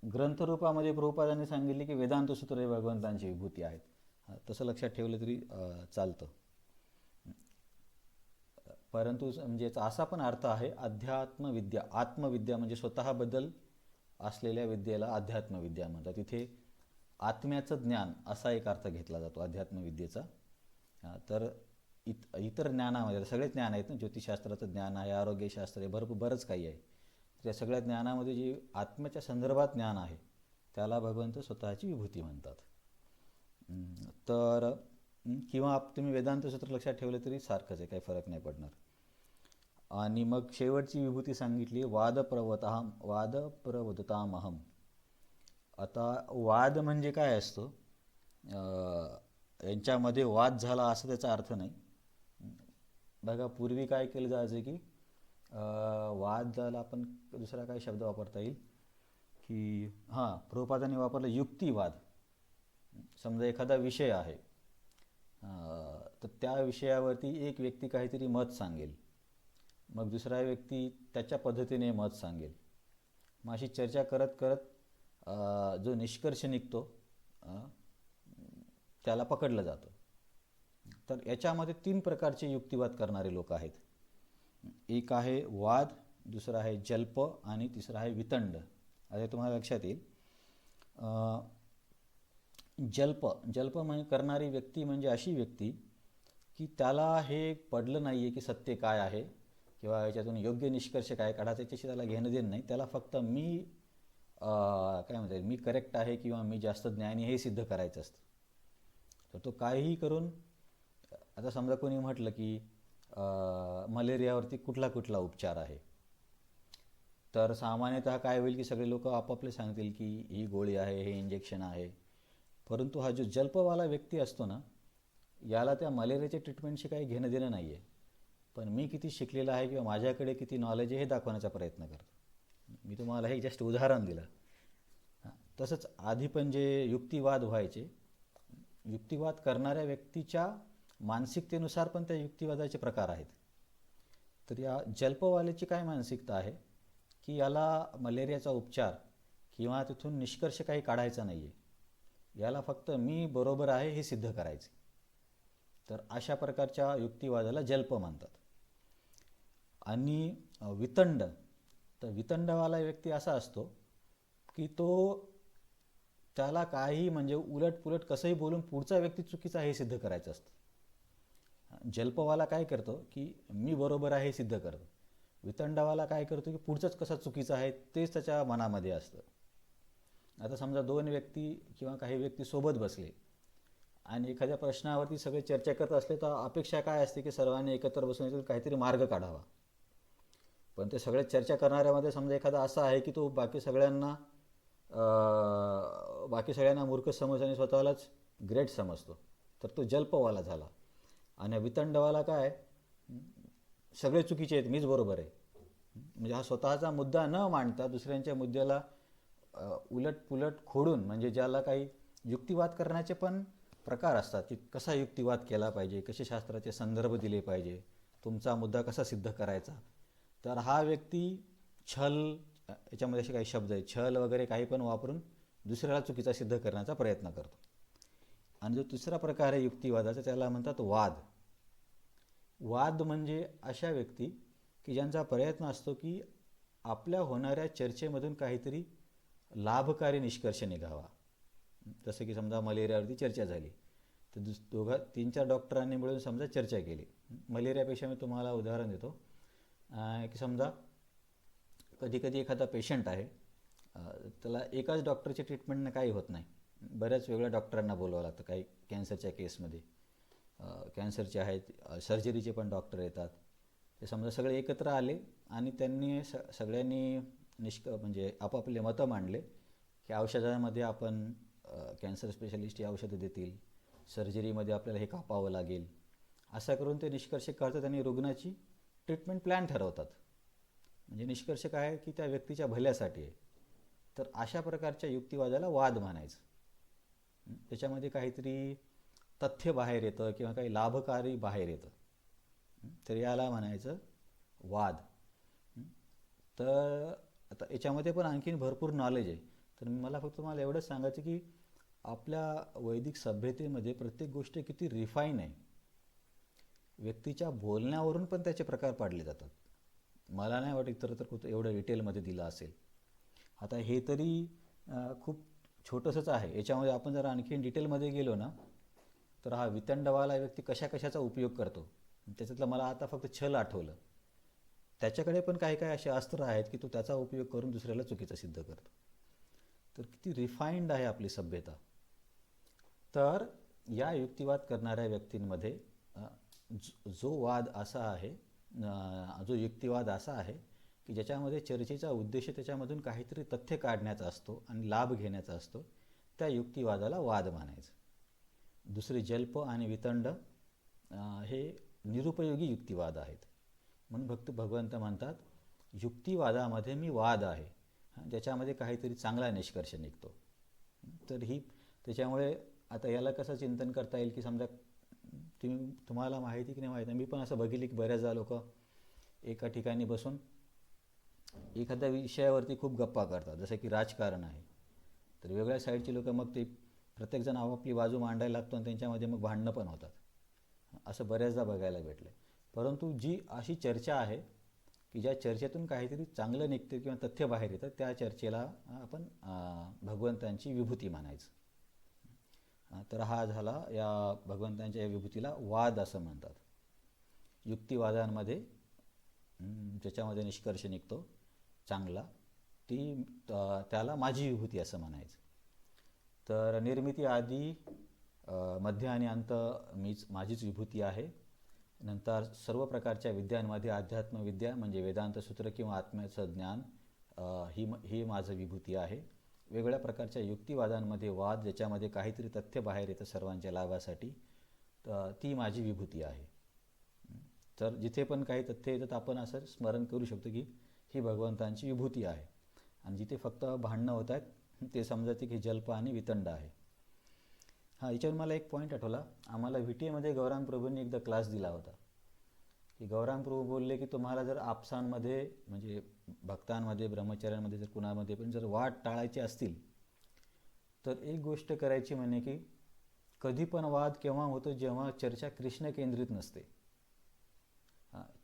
ग्रंथरूपामध्ये प्रभुपादांनी सांगितले की वेदांत सूत्र हे भगवंतांची विभूती आहेत. तसं लक्षात ठेवलं तरी चालतं. परंतु म्हणजे याचा असा पण अर्थ आहे अध्यात्मविद्या, आत्मविद्या म्हणजे स्वतःबद्दल असलेल्या विद्येला अध्यात्मविद्या म्हणतात. इथे आत्म्याचं ज्ञान असा एक अर्थ घेतला जातो अध्यात्मविद्येचा. तर इतर ज्ञानामध्ये सगळेच ज्ञान आहेत ना, ज्योतिषशास्त्राचं ज्ञान आहे, आरोग्यशास्त्र आहे, बरंच काही आहे. त्या सगळ्या ज्ञानामध्ये जे आत्म्याच्या संदर्भात ज्ञान आहे त्याला भगवंत स्वतःची विभूती म्हणतात. तर किंवा तुम्ही वेदांत सूत्र लक्षात ठेवलं तरी सारखंच आहे, काही फरक नाही पडणार. आणि मग शेवटची विभूती सांगितली वादप्रवदतामहम. आता वाद म्हणजे काय असतो, यांच्यामध्ये वाद झाला असं त्याचा अर्थ नाही. बघा पूर्वी काय केलं जायचं की वादाला आपण दुसरा काय शब्द वापरता येईल की प्रभुपादांनी वापरलं युक्तिवाद. समजा एखादा विषय आहे, तर त्या विषयावरती एक व्यक्ती काहीतरी मत सांगेल, मग दुसरा व्यक्ती त्याच्या पद्धतीने मत सांगेल. मग अशी चर्चा करत करत जो निष्कर्ष निघतो त्याला पकडलं जातं. तर याच्यामध्ये 3 प्रकारचे युक्तिवाद करणारे लोक आहेत. एक आहे वाद, दुसरा आहे जल्प आणि तिसरा आहे वितंड. आता तुम्हाला लक्षात येईल. जल्प म्हणजे करणारी व्यक्ती म्हणजे अशी व्यक्ती की त्याला हे पडलं नाही आहे की सत्य काय आहे किंवा याच्यातून योग्य निष्कर्ष काय काढायचा याच्याशी त्याला घेणं देणं नाही. त्याला फक्त काय म्हणता येईल, मी करेक्ट आहे किंवा मी जास्त ज्ञानी हे सिद्ध करायचं असतं. तर तो काहीही करून, आता समजा कोणी म्हटलं की मलेरियावरती कुठला उपचार आहे, तर सामान्यतः काय होईल की सगळे लोक आपापले सांगतील की ही गोळी आहे, हे इंजेक्शन आहे. परंतु हा जो जल्पवाला व्यक्ती असतो ना, याला त्या मलेरियाच्या ट्रीटमेंटशी काही घेणं देणं नाही आहे, पण मी किती शिकलेला आहे किंवा माझ्याकडे किती नॉलेज आहे हे दाखवण्याचा प्रयत्न करतो. मी तुम्हाला हे जस्ट उदाहरण दिलं. तसंच आधी पण जे युक्तिवाद व्हायचे, युक्तिवाद करणाऱ्या व्यक्तीच्या मानसिकतेनुसार पण त्या युक्तिवादाचे प्रकार आहेत. तर या जल्पवाल्याची काय मानसिकता आहे की याला मलेरियाचा उपचार किंवा तिथून निष्कर्ष काही काढायचा नाही आहे, याला फक्त मी बरोबर आहे हे सिद्ध करायचे. तर अशा प्रकारच्या युक्तिवादाला जल्प म्हणतात. आणि वितंड, तर वितंडवाला व्यक्ती असा असतो की त्याला काही म्हणजे उलटपुलट कसंही बोलून पुढचा व्यक्ती चुकीचा हे सिद्ध करायचं असतं. जल्पवाला काय करतो की मी बरोबर आहे हे सिद्ध करतो. वितंडवाला काय करतो की पुढचंच कसा चुकीचा आहे तेच त्याच्या मनामध्ये असतं. आता समजा 2 व्यक्ती किंवा काही व्यक्ती सोबत बसले आणि एखाद्या प्रश्नावरती सगळे चर्चा करत असले, तर अपेक्षा काय असते की सर्वांनी एकत्र बसून काहीतरी मार्ग काढावा. पण ते सगळे चर्चा करणाऱ्यामध्ये समजा एखादा असा आहे की तो बाकी सगळ्यांना मूर्ख समजतो आणि स्वतःलाच ग्रेट समजतो, तर तो जल्पवाला झाला. आणि वितंडवाला काय, सगळे चुकीचे आहेत, मीच बरोबर आहे. म्हणजे हा स्वतःचा मुद्दा न मांडता दुसऱ्यांच्या मुद्द्याला उलटपुलट खोडून, म्हणजे ज्याला काही युक्तिवाद करण्याचे पण प्रकार असतात की कसा युक्तिवाद केला पाहिजे, कसे शास्त्राचे संदर्भ दिले पाहिजे, तुमचा मुद्दा कसा सिद्ध करायचा. तर हा व्यक्ती छल, याच्यामध्ये असे काही शब्द आहेत, छल वगैरे काही पण वापरून दुसऱ्याला चुकीचा सिद्ध करण्याचा प्रयत्न करतो. आणि जो तिसरा प्रकार आहे युक्तिवादाचा त्याला म्हणतात वाद. वाद म्हणजे अशा व्यक्ती की ज्यांचा प्रयत्न असतो की आपल्या होणाऱ्या चर्चेमधून काहीतरी लाभकारी निष्कर्ष निघावा. जसं की समजा मलेरियावरती चर्चा झाली, तर 3-4 डॉक्टरांनी मिळून समजा चर्चा केली. मलेरियापेक्षा मी तुम्हाला उदाहरण देतो की समजा कधी एखादा पेशंट आहे, त्याला एकाच डॉक्टरची ट्रीटमेंटनं काही होत नाही, बऱ्याच वेगळ्या डॉक्टरांना बोलावं लागतं. काही कॅन्सरच्या केसमध्ये कॅन्सरचे आहेत, सर्जरीचे पण डॉक्टर येतात. ते समजा सगळे एकत्र आले आणि त्यांनी सगळ्यांनी म्हणजे आपापले मतं मांडले की औषधामध्ये आपण कॅन्सर स्पेशलिस्ट ही औषधं देतील, सर्जरीमध्ये आपल्याला हे कापावं लागेल, असं करून ते निष्कर्ष काढतात आणि रुग्णाची ट्रीटमेंट प्लॅन ठरवतात. म्हणजे निष्कर्ष काय आहे की त्या व्यक्तीच्या भल्यासाठी आहे. तर अशा प्रकारच्या युक्तिवादाला वाद म्हणायचं. त्याच्यामध्ये काहीतरी तथ्य बाहेर येतं किंवा काही लाभकारी बाहेर येतं, तर याला म्हणायचं वाद. तर आता याच्यामध्ये पण आणखीन भरपूर नॉलेज आहे. तर मला फक्त तुम्हाला एवढंच सांगायचं की आपल्या वैदिक सभ्यतेमध्ये प्रत्येक गोष्ट किती रिफाईन आहे. व्यक्तीच्या बोलण्यावरून पण त्याचे प्रकार पाडले जातात. मला नाही वाटत तर एवढं डिटेलमध्ये दिलं असेल. आता हे तरी खूप छोटंसंच आहे. याच्यामध्ये आपण जर आणखीन डिटेलमध्ये गेलो ना, तर हा वितंडवाला व्यक्ती कशा कशाचा उपयोग करतो, त्याच्यातलं मला आता फक्त छल आठवलं. त्याच्याकडे पण काही काही असे अस्त्र आहेत की तो त्याचा उपयोग करून दुसऱ्याला चुकीचं सिद्ध करतो. तर किती रिफाईंड आहे आपली सभ्यता. तर या युक्तिवाद करणाऱ्या व्यक्तींमध्ये जो वाद असा आहे, जो युक्तिवाद असा आहे की ज्याच्यामध्ये चर्चेचा उद्देश त्याच्यामधून काहीतरी तथ्य काढण्याचा असतो आणि लाभ घेण्याचा असतो, त्या युक्तिवादाला वाद मानायचं. दुसरे जल्प आणि वितंड हे निरुपयोगी युक्तिवाद आहेत. म्हणून भगवंत म्हणतात युक्तिवादामध्ये मी वाद आहे, ज्याच्यामध्ये काहीतरी चांगला निष्कर्ष निघतो. तर ही त्याच्यामुळे आता याला कसं चिंतन करता येईल की समजा तुम्हाला माहिती की नाही माहिती, मी पण असं बघितलं की बऱ्याचदा लोक एका ठिकाणी बसून एखाद्या विषयावरती खूप गप्पा करतात, जसं की राजकारण आहे. तर वेगळ्या साईडची लोक मग ते प्रत्येकजण आपापली बाजू मांडायला लागतो आणि त्यांच्यामध्ये मग भांडणं पण होतात. असं बऱ्याचदा बघायला भेटलं. परंतु जी अशी चर्चा आहे की ज्या चर्चेतून काहीतरी चांगलं निघते किंवा तथ्य बाहेर येतं, त्या चर्चेला आपण भगवंतांची विभूती मानायचं. तर हा झाला या भगवंतांच्या या विभूतीला वाद असं म्हणतात. युक्तिवादांमध्ये ज्याच्यामध्ये निष्कर्ष निघतो चांगला, त्याला माझी विभूती असं म्हणायचं. तर निर्मिती आधी मध्य आणि अंत माझीच विभूती आहे. नंतर सर्व प्रकारच्या विद्यांमध्ये अध्यात्मविद्या म्हणजे वेदांत सूत्र किंवा आत्म्याचं ज्ञान ही माझं विभूती आहे. वेगवेगळ्या प्रकारच्या युक्तिवादांमध्ये वाद ज्याच्यामध्ये काहीतरी तथ्य बाहेर येतं सर्वांच्या लाभासाठी, ती माझी विभूती आहे. तर जिथे पण काही तथ्य येतात आपण असं स्मरण करू शकतो की ही भगवंतांची विभूती आहे. आणि जिथे फक्त भांडणं होत आहेत ते समजायचे की जल्प आणि वितंड आहे. याच्यावर मला एक पॉईंट आठवला. आम्हाला VTA गौरांग प्रभूंनी एकदा क्लास दिला होता की गौरांग प्रभू बोलले की तुम्हाला जर आपसांमध्ये म्हणजे भक्तांमध्ये ब्रह्मचार्यांमध्ये जर कुणामध्ये पण जर वाद टाळायचे असतील तर एक गोष्ट करायची म्हणजे की कधी पण वाद केव्हा होतो, जेव्हा चर्चा कृष्ण केंद्रित नसते,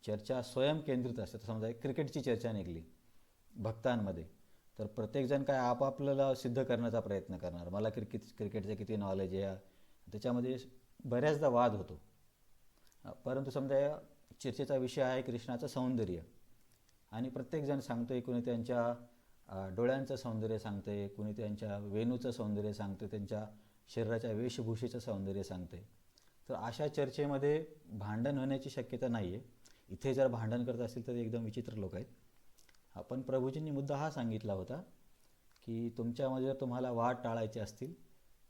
चर्चा स्वयं केंद्रित असते. समजा एक क्रिकेटची चर्चा निघली भक्तांमध्ये, तर प्रत्येकजण काय आपापल्याला सिद्ध करण्याचा प्रयत्न करणार, मला क्रिकेटचं किती नॉलेज आहे, त्याच्यामध्ये बऱ्याचदा वाद होतो. परंतु समजा या चर्चेचा विषय आहे कृष्णाचं सौंदर्य आणि प्रत्येकजण सांगतोय, कुणी त्यांच्या डोळ्यांचं सौंदर्य सांगते, कुणी त्यांच्या वेणूचं सौंदर्य सांगते, त्यांच्या शरीराच्या वेशभूषेचं सौंदर्य सांगते. तर अशा चर्चेमध्ये भांडण होण्याची शक्यता नाही आहे. इथे जर भांडण करत असतील तर एकदम विचित्र लोक आहेत. पण प्रभूजींनी मुद्दा हा सांगितला होता की तुमच्यामध्ये जर तुम्हाला वाद टाळायचे असतील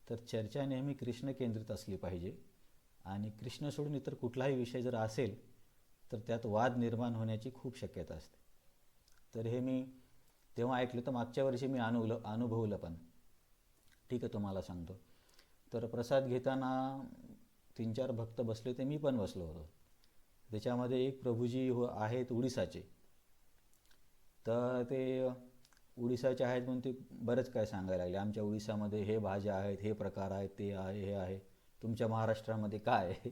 तर चर्चा नेहमी कृष्ण केंद्रित असली पाहिजे आणि कृष्ण सोडून इतर कुठलाही विषय जर असेल तर त्यात वाद निर्माण होण्याची खूप शक्यता असते. तर हे मी तेव्हा ऐकलं, तर मागच्या वर्षी मी अनुभवलं पण. ठीक आहे, तुम्हाला सांगतो. तर प्रसाद घेताना 3-4 भक्त बसले होते, मी पण बसलो होतो. त्याच्यामध्ये एक प्रभूजी आहेत उडीसाचे. तर ते उडीसाचे आहेत म्हणून ते बरंच काय सांगायला लागले, आमच्या उडीसामध्ये हे भाज्या आहेत, हे प्रकार आहेत, ते आहे, हे आहे, तुमच्या महाराष्ट्रामध्ये काय आहे.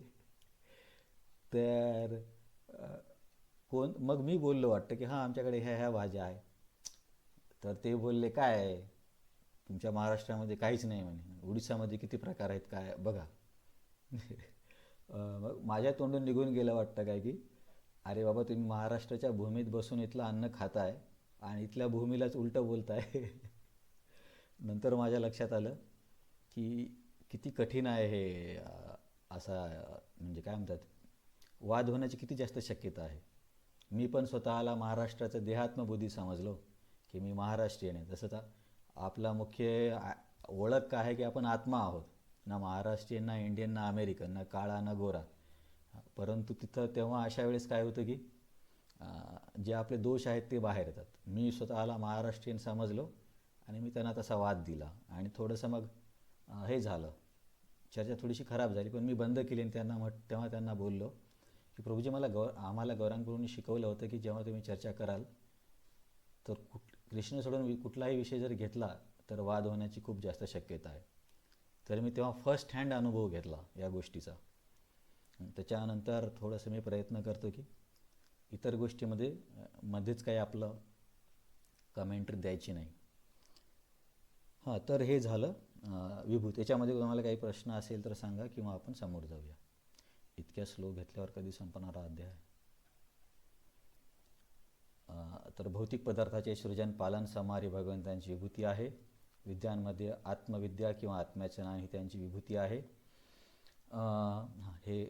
तर मग मी बोललो वाटतं की हां आमच्याकडे ह्या भाज्या आहे. तर ते बोलले काय आहे तुमच्या महाराष्ट्रामध्ये, काहीच नाही म्हणे, उडीसामध्ये किती प्रकार आहेत काय बघा. मग माझ्या तोंडून निघून गेलं वाटतं काय की अरे बाबा, तुम्ही महाराष्ट्राच्या भूमीत बसून इथलं अन्न खाताय आणि इथल्या भूमीलाच उलटं बोलताय. नंतर माझ्या लक्षात आलं की किती कठीण आहे हे. असा म्हणजे काय म्हणतात, वाद होण्याची किती जास्त शक्यता आहे. मी पण स्वतःला महाराष्ट्राचं देहात्मबुद्धी समजलो की मी महाराष्ट्रीयन आहे. तसंच आपला मुख्य ओळख काय आहे की आपण आत्मा आहोत, ना महाराष्ट्रीयन, ना इंडियन, ना अमेरिकन, ना काळा, ना गोरा. परंतु तिथं तेव्हा अशा वेळेस काय होतं की जे आपले दोष आहेत ते बाहेर येतात. मी स्वतःला महाराष्ट्रीयन समजलो आणि मी त्यांना तसा वाद दिला आणि थोडंसं मग हे झालं, चर्चा थोडीशी खराब झाली. पण मी बंद केली आणि तेव्हा त्यांना बोललो की प्रभूजी, आम्हाला गौरांग प्रभूंनी शिकवलं होतं की जेव्हा तुम्ही चर्चा कराल तर कृष्ण सोडून कुठलाही विषय जर घेतला तर वाद होण्याची खूप जास्त शक्यता आहे. तर मी तेव्हा फर्स्ट हँड अनुभव घेतला या गोष्टीचा. त्याच्यानंतर थोडंसं मी प्रयत्न करतो की इतर गोष्टीमध्ये मध्येच काही आपलं कमेंट्री द्यायची नाही. हां, तर हे झालं विभूत. याच्यामध्ये तुम्हाला काही प्रश्न असेल तर सांगा किंवा आपण समोर जाऊया. इतक्या स्लो घेतल्यावर कधी संपणारा अध्याय. तर भौतिक पदार्थाचे सृजन पालन समारी भगवंतांची विभूती आहे. विद्यांमध्ये आत्मविद्या किंवा आत्म्याचे ज्ञान ही त्यांची विभूती आहे. हे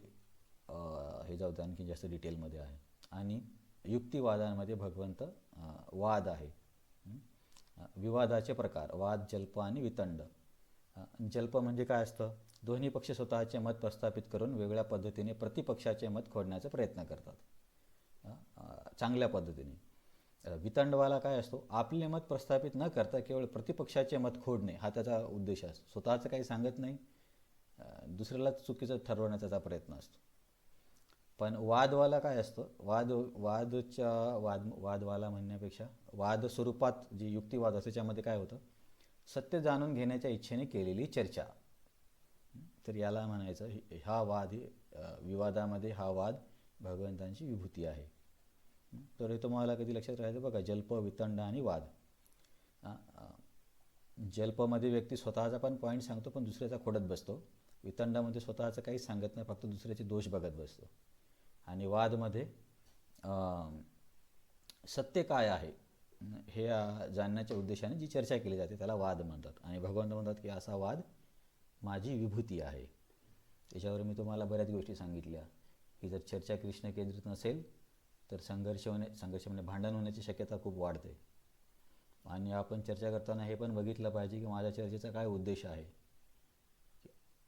हे जाऊ द्या, आणखी जास्त डिटेलमध्ये आहे. आणि युक्तिवादांमध्ये भगवंत वाद आहे. विवादाचे प्रकार वाद, जल्प आणि वितंड. जल्प म्हणजे काय असतं? दोन्ही पक्ष स्वतःचे मत प्रस्थापित करून वेगळ्या पद्धतीने प्रतिपक्षाचे मत खोडण्याचा प्रयत्न करतात चांगल्या पद्धतीने. वितंडवाला काय असतो? आपले मत प्रस्थापित न करता केवळ प्रतिपक्षाचे मत खोडणे हा त्याचा उद्देश असतो. स्वतःचं काही सांगत नाही, दुसऱ्यालाच चुकीचं ठरवण्याचा त्याचा प्रयत्न असतो. पण वादवाला काय असतं? वादवाला म्हणण्यापेक्षा वाद स्वरूपात जी युक्तिवाद असते त्याच्यामध्ये काय होतं? सत्य जाणून घेण्याच्या इच्छेने केलेली चर्चा. तर याला म्हणायचं हा वाद, विवादामध्ये हा वाद भगवंतांची विभूती आहे. तर हे तुम्हाला कधी लक्षात राहायचं बघा, जल्प, वितंड आणि वाद. जल्पमध्ये व्यक्ती स्वतःचा पण पॉईंट सांगतो पण दुसऱ्याचा खोडत बसतो. वितंडामध्ये स्वतःचं काही सांगत नाही, फक्त दुसऱ्याचे दोष बघत बसतो. आणि वादमध्ये सत्य काय आहे हे जाणण्याच्या उद्देशाने जी चर्चा केली जाते त्याला वाद म्हणतात. आणि भगवंत म्हणतात की असा वाद माझी विभूती आहे. त्याच्यावर मी तुम्हाला बऱ्याच गोष्टी सांगितल्या की जर चर्चा कृष्ण केंद्रित नसेल तर संघर्ष म्हणजे भांडण होण्याची शक्यता खूप वाढते. आणि आपण चर्चा करताना हे पण बघितलं पाहिजे की माझ्या चर्चेचा काय उद्देश आहे.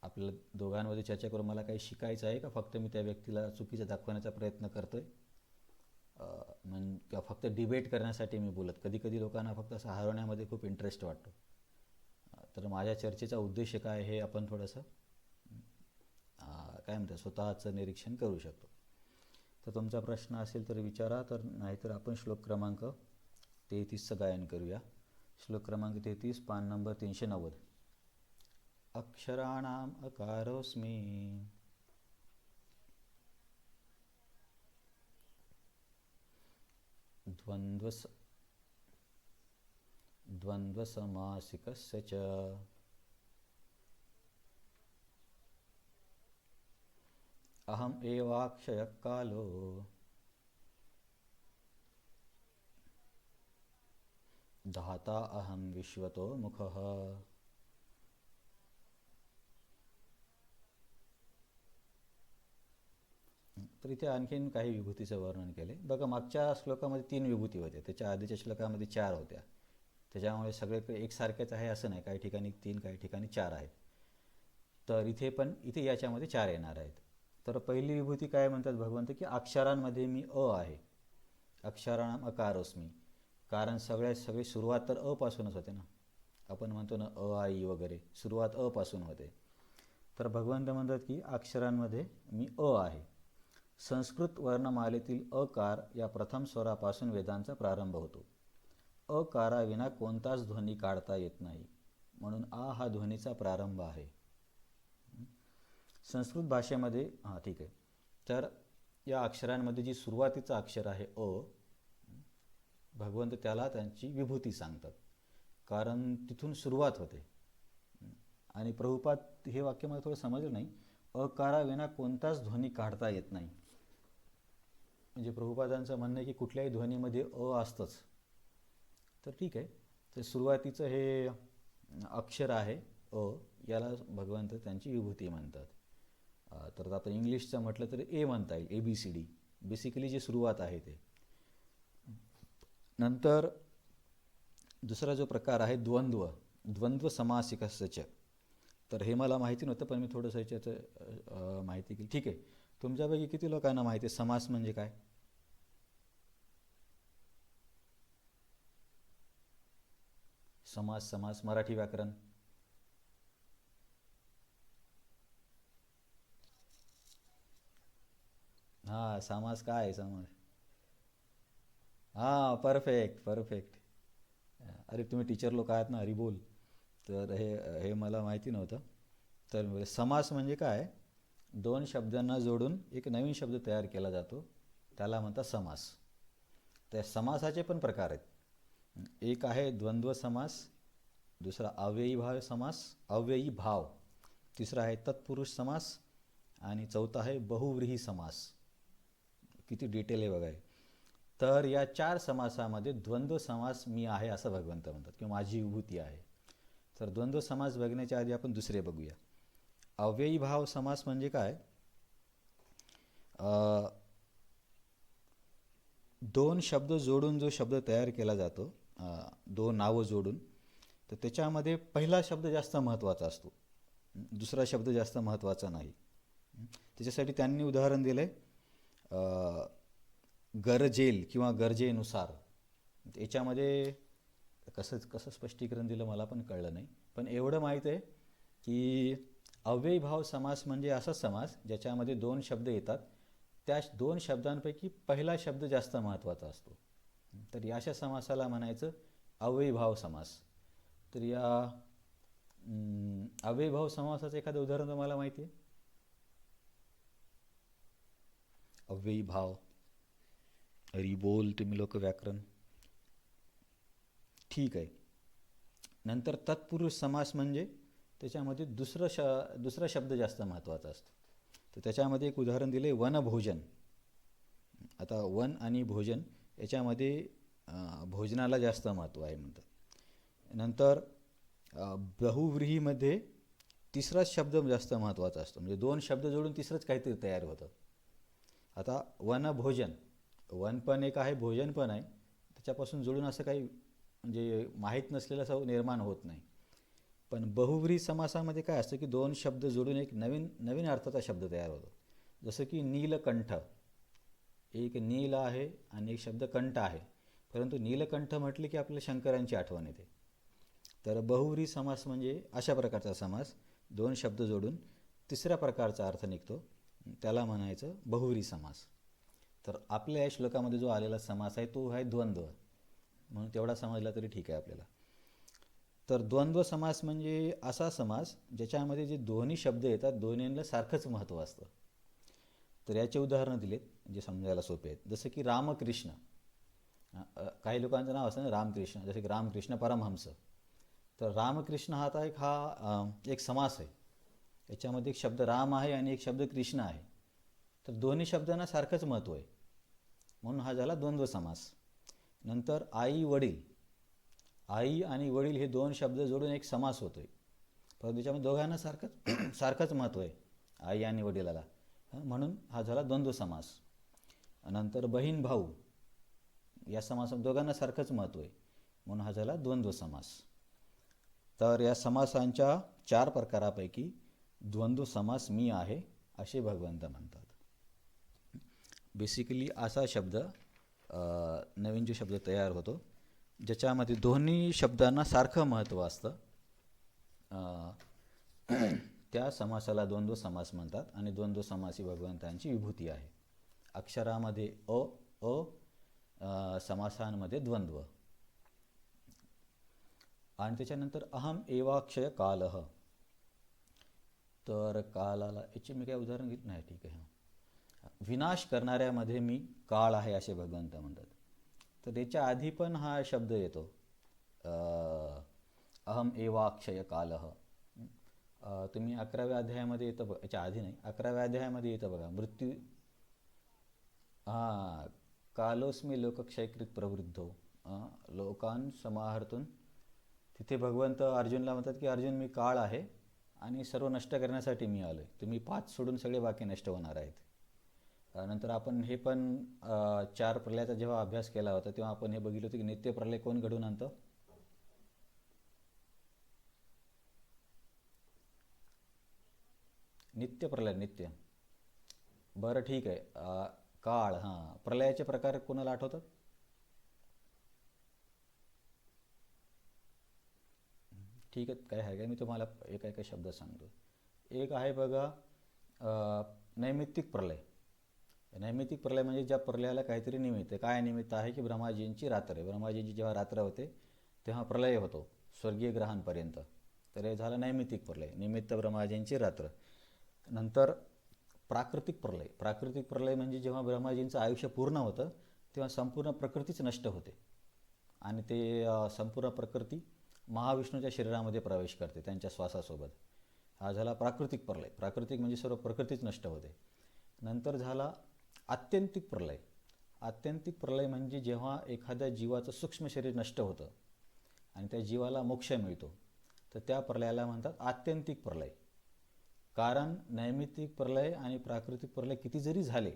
आपल्याला दोघांमध्ये चर्चा करून मला काही शिकायचं आहे का फक्त मी त्या व्यक्तीला चुकीचं दाखवण्याचा प्रयत्न करतो आहे, किंवा फक्त डिबेट करण्यासाठी मी बोलत. कधी कधी लोकांना फक्त असं हरवण्यामध्ये खूप इंटरेस्ट वाटतो. तर माझ्या चर्चेचा उद्देश काय हे आपण थोडंसं काय म्हणतात स्वतःचं निरीक्षण करू शकतो. तर तुमचा प्रश्न असेल तर विचारा, तर नाहीतर आपण श्लोक क्रमांक 33चं गायन करूया. श्लोक क्रमांक 33, पान नंबर 390. अक्षराणाम अकारोस्मी द्वन्द्वसमासिकस्य च अहम एवाक्षयः कालो धाता अहम विश्वतो मुखः. तर इथे आणखीन काही विभूतीचं वर्णन केले. बघा, मागच्या श्लोकामध्ये 3 विभूती होत्या, त्याच्या आधीच्या श्लोकामध्ये 4 होत्या. त्याच्यामुळे सगळे एकसारखेच आहे असं नाही, काही ठिकाणी 3 काही ठिकाणी 4 आहेत. तर इथे याच्यामध्ये 4 येणार आहेत. तर पहिली विभूती काय म्हणतात भगवंत की अक्षरांमध्ये मी अ आहे. अक्षराणाम अकारोस्मी. कारण सगळी सुरुवात तर अ पासूनच होते ना. आपण म्हणतो ना अ आई वगैरे, सुरुवात अ पासून होते. तर भगवंत म्हणतात की अक्षरांमध्ये मी अ आहे. संस्कृत वर्णमालेतील अकार या प्रथम स्वरापासून वेदांचा प्रारंभ होतो. अकाराविना कोणताच ध्वनी काढता येत नाही, म्हणून आ हा ध्वनीचा प्रारंभ आहे. संस्कृत भाषेमध्ये ठीक आहे. तर या अक्षरांमध्ये जी सुरुवातीचा अक्षर आहे अ, भगवंत त्याला त्यांची विभूती सांगतात, कारण तिथून सुरुवात होते. आणि प्रभुपाद हे वाक्य मला थोडं समजलं नाही. अकाराविना कोणताच ध्वनी काढता येत नाही, म्हणजे प्रभुपादांचं म्हणणं आहे की कुठल्याही ध्वनीमध्ये अ असतंच. तर ठीक आहे, तर सुरुवातीचं हे अक्षर आहे अ, याला भगवंत त्यांची विभूती म्हणतात. तर आपण इंग्लिशचं म्हटलं तर ए म्हणता येईल, ABCD बेसिकली जी सुरुवात आहे ते. नंतर दुसरा जो प्रकार आहे द्वंद्व समासिकस्य च. तर हे मला माहिती नव्हतं, पण मी थोडंसं याच्याचं माहिती केली. ठीक आहे, तुमच्यापैकी किती लोकांना माहिती आहे समास म्हणजे काय? समास मराठी व्याकरण. हां, समास काय आहे? समास, हां, परफेक्ट. अरे तुम्ही टीचर लोक आहात ना, हरी बोल. तर हे हे मला माहिती नव्हतं. तर समास म्हणजे काय? 2 शब्दांना जोडून एक नवीन शब्द तयार केला जातो, त्याला म्हणतात समास. त्या समासाचे पण प्रकार आहेत. एक आहे द्वंद्व समास, दुसरा अव्ययी भाव, तिसरा आहे तत्पुरुष समास आणि चौथा आहे बहुव्रीही समास. किती डिटेल आहे बघा. तर या 4 समासामध्ये द्वंद्व समास मी आहे असं भगवंत म्हणतात किंवा माझी विभूती आहे. तर द्वंद्व समास बघण्याच्या आधी आपण दुसरे बघूया. अव्ययी भाव समास म्हणजे काय? दोन शब्द जोडून जो शब्द तयार केला जातो, दोन नावं जोडून, तर त्याच्यामध्ये पहिला शब्द जास्त महत्त्वाचा असतो, दुसरा शब्द जास्त महत्त्वाचा नाही. त्याच्यासाठी त्यांनी उदाहरण दिलं आहे गरजेल किंवा गरजेनुसार. याच्यामध्ये कसं स्पष्टीकरण दिलं मला पण कळलं नाही, पण एवढं माहीत आहे की अव्ययी भाव समास म्हणजे असा समास ज्याच्यामध्ये 2 शब्द येतात, त्या 2 शब्दांपैकी पहिला शब्द जास्त महत्त्वाचा असतो. तर या अशा समासाला म्हणायचं अव्ययी भाव समास. तर या अव्ययी भाव समासाचं एखादं उदाहरण तुम्हाला माहिती आहे? अव्ययी भाव, अरे बोल तुम्ही लोक व्याकरण, ठीक आहे. नंतर तत्पुरुष समास म्हणजे त्याच्यामध्ये दुसरा शब्द जास्त महत्त्वाचा असतो. तर त्याच्यामध्ये एक उदाहरण दिले वनभोजन. आता वन आणि भोजन याच्यामध्ये भोजनाला जास्त महत्त्व आहे म्हणतात. नंतर बहुव्रीहीमध्ये तिसराच शब्द जास्त महत्त्वाचा असतो, म्हणजे 2 शब्द जोडून तिसरंच काहीतरी तयार होतं. आता वनभोजन, वन पण एक आहे, भोजन पण आहे, त्याच्यापासून जोडून असं काही म्हणजे माहीत नसलेलं असं निर्माण होत नाही. पण बहुव्रीही समासामध्ये काय असतं की 2 शब्द जोडून एक नवीन अर्थाचा शब्द तयार होतो. जसं की नीलकंठ, एक नील आहे आणि एक शब्द कंठ आहे, परंतु नीलकंठ म्हटले की आपल्याला शंकरांची आठवण येते. तर बहुव्रीही समास म्हणजे अशा प्रकारचा समास 2 शब्द जोडून तिसऱ्या प्रकारचा अर्थ निघतो, त्याला म्हणायचं बहुव्रीही समास. तर आपल्या या श्लोकामध्ये जो आलेला समास आहे तो आहे द्वंद्व, म्हणून तेवढा समजला तरी ठीक आहे आपल्याला. तर द्वंद्व समास म्हणजे असा समास ज्याच्यामध्ये जे दोन्ही शब्द येतात दोन्हींना सारखंच महत्त्व असतं. तर याचे उदाहरणं दिलेत जे समजायला सोपे आहेत. जसं की रामकृष्ण, काही लोकांचं नाव असतं ना रामकृष्ण, जसं की रामकृष्ण परमहंस. तर रामकृष्ण हा एक समास आहे. याच्यामध्ये एक शब्द राम आहे आणि एक शब्द कृष्ण आहे. तर दोन्ही शब्दांना सारखंच महत्त्व आहे, म्हणून हा झाला द्वंद्व समास. नंतर आई वडील, आई आणि वडील हे 2 शब्द जोडून एक समास होतोय, परंतु त्याच्यामध्ये दोघांना सारखंच महत्त्व आहे, आई आणि वडिलाला, म्हणून हा झाला द्वंद्व समास. नंतर बहीण भाऊ, या समासात दोघांना सारखंच महत्त्व आहे, म्हणून हा झाला द्वंद्व समास. तर या समासांच्या 4 प्रकारापैकी द्वंद्व समास मी आहे असे भगवंत म्हणतात. बेसिकली असा शब्द नवीन जो शब्द तयार होतो ज्याच्यामध्ये दोन्ही शब्दांना सारखं महत्त्व असतं, त्या समासाला द्वंद्व समास म्हणतात. आणि द्वंद्व समास ही भगवंतांची विभूती आहे. अक्षरामध्ये समासांमध्ये द्वंद्व. आणि त्याच्यानंतर अहम एवाक्षय कालः. तर कालाला याचे मी काय उदाहरण घेत नाही, ठीक आहे. विनाश करणाऱ्यामध्ये मी काळ आहे असे भगवंत म्हणतात. तर याच्या आधी पण हा शब्द येतो अहम एवाक्षय कालः. तुम्ही 11व्या अध्यायामध्ये येतं बघा, याच्या आधी नाही 11व्या अध्यायामध्ये येतं बघा, मृत्यू कालोस्मी लोकक्षयकृत प्रवृद्धो, लोकान समाहर्तून. तिथे भगवंत अर्जुनला म्हणतात की अर्जुन मी काळ आहे आणि सर्व नष्ट करण्यासाठी मी आलो आहे, तुम्ही 5 सोडून सगळे बाकी नष्ट होणार आहेत. नंतर आपण हे पण 4 प्रलयाचा जेव्हा अभ्यास केला होता तेव्हा आपण हे बघितलं होतं की नित्य प्रलय कोण घडून आणतं? नित्य प्रलय, नित्य. बरं ठीक आहे, काळ, प्रलयाचे प्रकार कोणाला आठवतात? ठीक आहे, काय आहे काय, मी तुम्हाला एका शब्द सांगतो. एक आहे बघा नैमित्तिक प्रलय. नैमित्तिक प्रलय म्हणजे ज्या प्रलयाला काहीतरी निमित्त, काय निमित्त आहे की ब्रह्माजींची रात्र आहे, ब्रह्माजींची जेव्हा रात्र होते तेव्हा प्रलय होतो स्वर्गीय ग्रहांपर्यंत. तर हे झालं नैमित्तिक प्रलय, निमित्त ब्रह्माजींची रात्र. नंतर प्राकृतिक प्रलय. प्राकृतिक प्रलय म्हणजे जेव्हा ब्रह्माजींचं आयुष्य पूर्ण होतं तेव्हा संपूर्ण प्रकृतीच नष्ट होते आणि ते संपूर्ण प्रकृती महाविष्णूच्या शरीरामध्ये प्रवेश करते त्यांच्या श्वासासोबत. हा झाला प्राकृतिक प्रलय. प्राकृतिक म्हणजे सर्व प्रकृतीच नष्ट होते. नंतर झाला आत्यंतिक प्रलय. आत्यंतिक प्रलय म्हणजे जेव्हा एखाद्या जीवाचं सूक्ष्म शरीर नष्ट होतं आणि त्या जीवाला मोक्ष मिळतो, तर त्या प्रलयाला म्हणतात आत्यंतिक प्रलय. कारण नैमित्तिक प्रलय आणि प्राकृतिक प्रलय किती जरी झाले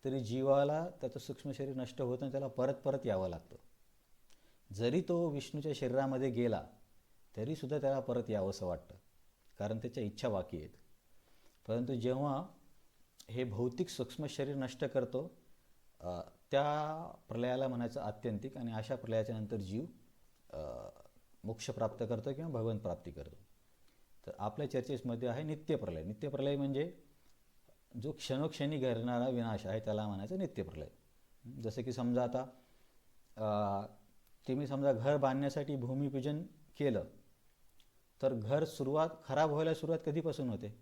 तरी जीवाला त्याचं सूक्ष्म शरीर नष्ट होतं आणि त्याला परत परत यावं लागतं. जरी तो विष्णूच्या शरीरामध्ये गेला तरीसुद्धा त्याला परत यावंसं वाटतं, कारण त्याच्या इच्छा बाकी आहेत. परंतु जेव्हा हे भौतिक सूक्ष्म शरीर नष्ट करतो त्या प्रलयाला म्हणायचं आत्यंतिक. आणि अशा प्रलयाच्या नंतर जीव मोक्ष प्राप्त करतो किंवा भगवंत प्राप्ती करतो. तर आपल्या चर्चेमध्ये आहे नित्यप्रलय. नित्यप्रलय म्हणजे जो क्षणोक्षणी घडणारा विनाश आहे त्याला म्हणायचं नित्यप्रलय. जसं की समजा आता तुम्ही समजा घर बांधण्यासाठी भूमिपूजन केलं तर घर खराब व्हायला सुरुवात कधीपासून होते?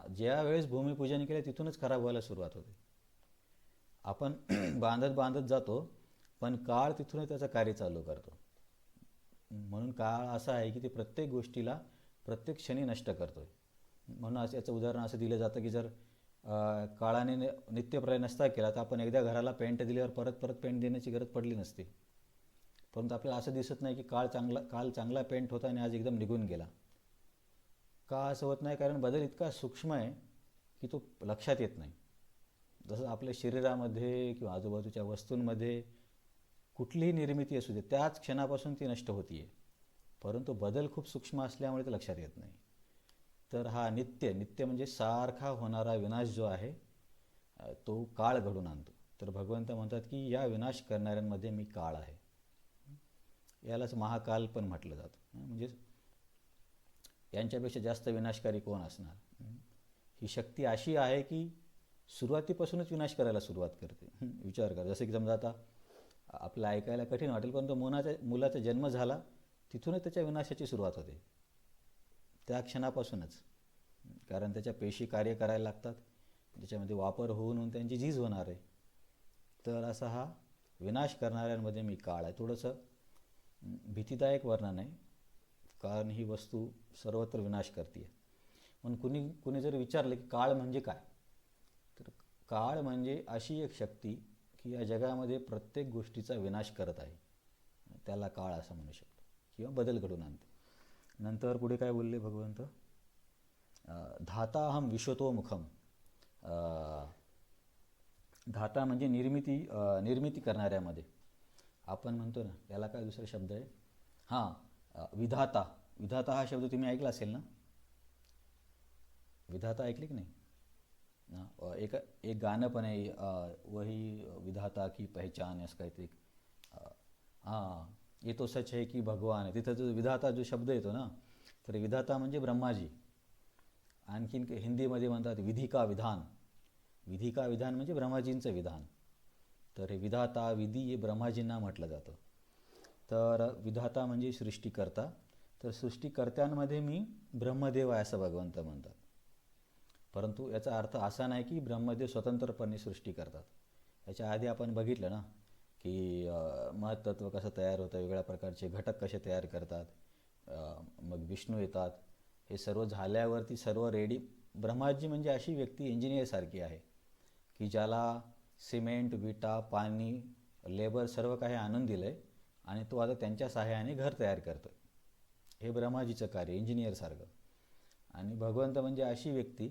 ज्या वेळेस भूमिपूजन केलं तिथूनच खराब व्हायला सुरुवात होते. आपण बांधत बांधत जातो पण काळ तिथूनच त्याचं कार्य चालू करतो. म्हणून काळ असा आहे की ते प्रत्येक गोष्टीला प्रत्येक क्षणी नष्ट करतोय. म्हणून याचं उदाहरण असं दिलं जातं की जर काळाने नित्यप्रलय नसता केला तर आपण एकदा घराला पेंट दिल्यावर परत परत पेंट देण्याची गरज पडली नसती. परंतु आपल्याला असं दिसत नाही की काल चांगला पेंट होता आणि आज एकदम निघून गेला. का असं होत नाही? कारण बदल इतका सूक्ष्म आहे की तो लक्षात येत नाही. जसं आपल्या शरीरामध्ये किंवा आजूबाजूच्या वस्तूंमध्ये कुठलीही निर्मिती असू दे त्याच क्षणापासून ती नष्ट होती आहे, परंतु बदल खूप सूक्ष्म असल्यामुळे ते लक्षात येत नाही. तर हा नित्य म्हणजे सारखा होणारा विनाश जो आहे तो काळ घडून आणतो. तर भगवंत म्हणतात की या विनाश करणाऱ्यांमध्ये मी काळ आहे. यालाच महाकाल पण म्हटलं जातं. म्हणजे यांच्यापेक्षा जास्त विनाशकारी कोण असणार? ही शक्ती अशी आहे की सुरुवातीपासूनच विनाश करायला सुरुवात करते. विचार करा. जसं की समजा आता आपलं ऐकायला कठीण वाटेल परंतु मुलाचा जन्म झाला तिथूनच त्याच्या विनाशाची सुरुवात होते, त्या क्षणापासूनच. कारण त्याच्या पेशी कार्य करायला लागतात, त्याच्यामध्ये वापर होऊन त्यांची झीज होणार आहे. तर असा हा विनाश करणाऱ्यांमध्ये मी काळ आहे. थोडंसं भीतीदायक वर्णन आहे, कारण ही वस्तू सर्वत्र विनाश करते. म्हणून कुणी जर विचारलं की काळ म्हणजे काय, तर काळ म्हणजे अशी एक शक्ती की या जगामध्ये प्रत्येक गोष्टीचा विनाश करत आहे, त्याला काळ असं म्हणू शकतो किंवा बदल घडून आणते. नंतर पुढे काय बोलले भगवंत? धाता अहम विश्वतो मुखम. धाता म्हणजे निर्मिती करणाऱ्यामध्ये. आपण म्हणतो ना, याला काय दुसरा शब्द आहे? विधाता. विधाता हा शब्द तुम्ही ऐकला असेल ना? विधाता ऐकले की नाही? एक गाणं पण आहे, वही विधाता की पहचान असं काहीतरी. ये तो सच है की भगवान आहे. तिथं जो विधाता जो शब्द येतो ना, तर विधाता म्हणजे ब्रह्माजी. आणखीन हिंदीमध्ये म्हणतात विधी का विधान. विधी का विधान म्हणजे ब्रह्माजींचं विधान. तर हे विधाता विधी हे ब्रह्माजींना म्हटलं जातं. तर विधाता म्हणजे सृष्टीकर्ता. तर सृष्टीकर्त्यांमध्ये मी ब्रह्मदेव आहे असं भगवंत म्हणतात. परंतु याचा अर्थ असा नाही की ब्रह्मदेव स्वतंत्रपणे सृष्टी करतात. याच्या आधी आपण बघितलं ना की महत्त्व कसं तयार होतं, वेगळ्या प्रकारचे घटक कसे तयार करतात, मग विष्णू येतात. हे सर्व झाल्यावरती सर्व रेडी. ब्रह्माजी म्हणजे अशी व्यक्ती इंजिनियरसारखी आहे की ज्याला सिमेंट, विटा, पाणी, लेबर सर्व काही आणून दिलं आहे आणि तो आता त्यांच्या सहाय्याने घर तयार करतो. हे ब्रह्माजीचं कार्य इंजिनियरसारखं. आणि भगवंत म्हणजे अशी व्यक्ती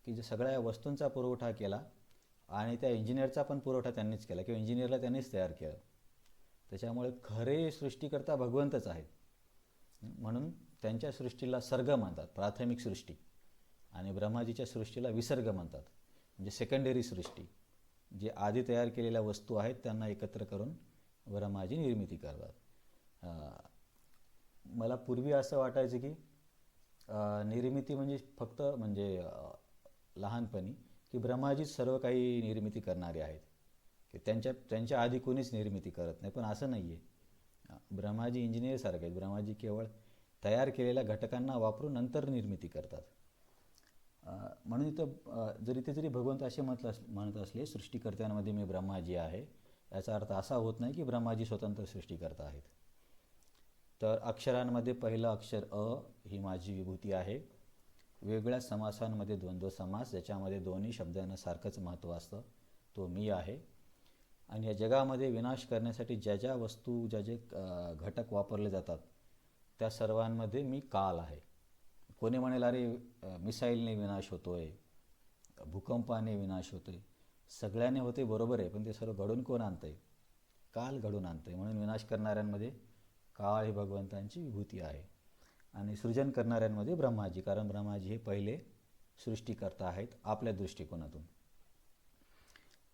की जे सगळ्या वस्तूंचा पुरवठा केला आणि त्या इंजिनियरचा पण पुरवठा त्यांनीच केला किंवा इंजिनियरला त्यांनीच तयार केलं. त्याच्यामुळे खरे सृष्टीकर्ता भगवंतच आहेत. म्हणून त्यांच्या सृष्टीला सर्ग म्हणतात, प्राथमिक सृष्टी, आणि ब्रह्माजीच्या सृष्टीला विसर्ग म्हणतात, म्हणजे सेकंडरी सृष्टी. जे आधी तयार केलेल्या वस्तू आहेत त्यांना एकत्र करून ब्रह्माजी निर्मिती करतात. मला पूर्वी असं वाटायचं की निर्मिती म्हणजे फक्त लहानपणी की ब्रह्माजीच सर्व काही निर्मिती करणारे आहेत, की त्यांच्या आधी कोणीच निर्मिती करत नाही. पण असं नाही आहे. ब्रह्माजी इंजिनियरसारखे आहेत. ब्रह्माजी केवळ तयार केलेल्या घटकांना वापरून नंतर निर्मिती करतात. म्हणून इथं जरी भगवंत असे म्हणत असले सृष्टिकर्त्यांमध्ये मी ब्रह्माजी आहे, याचा अर्थ असा होत नाही की ब्रह्माजी स्वतंत्र सृष्टिकर्ता आहेत. तर अक्षरांमध्ये पहिलं अक्षर अ ही माझी विभूती आहे. वेगळ्या समासांमध्ये द्वंद्व समास, ज्याच्यामध्ये दोन्ही शब्दांना सारखंच महत्त्व असतं, तो मी आहे. आणि या जगामध्ये विनाश करण्यासाठी ज्या ज्या वस्तू ज्या जे घटक वापरले जातात त्या सर्वांमध्ये मी काल आहे. कोणी म्हणेल अरे मिसाईलने विनाश होतोय, भूकंपाने विनाश होतोय. सगळ्याने होते बरोबर आहे, पण ते सर्व घडून कोण आणतंय? काल घडून आणतंय. म्हणून विनाश करणाऱ्यांमध्ये काळ ही भगवंतांची विभूती आहे आणि सृजन करणाऱ्यांमध्ये ब्रह्माजी, कारण ब्रह्माजी हे पहिले सृष्टिकर्ता आहेत आपल्या दृष्टिकोनातून.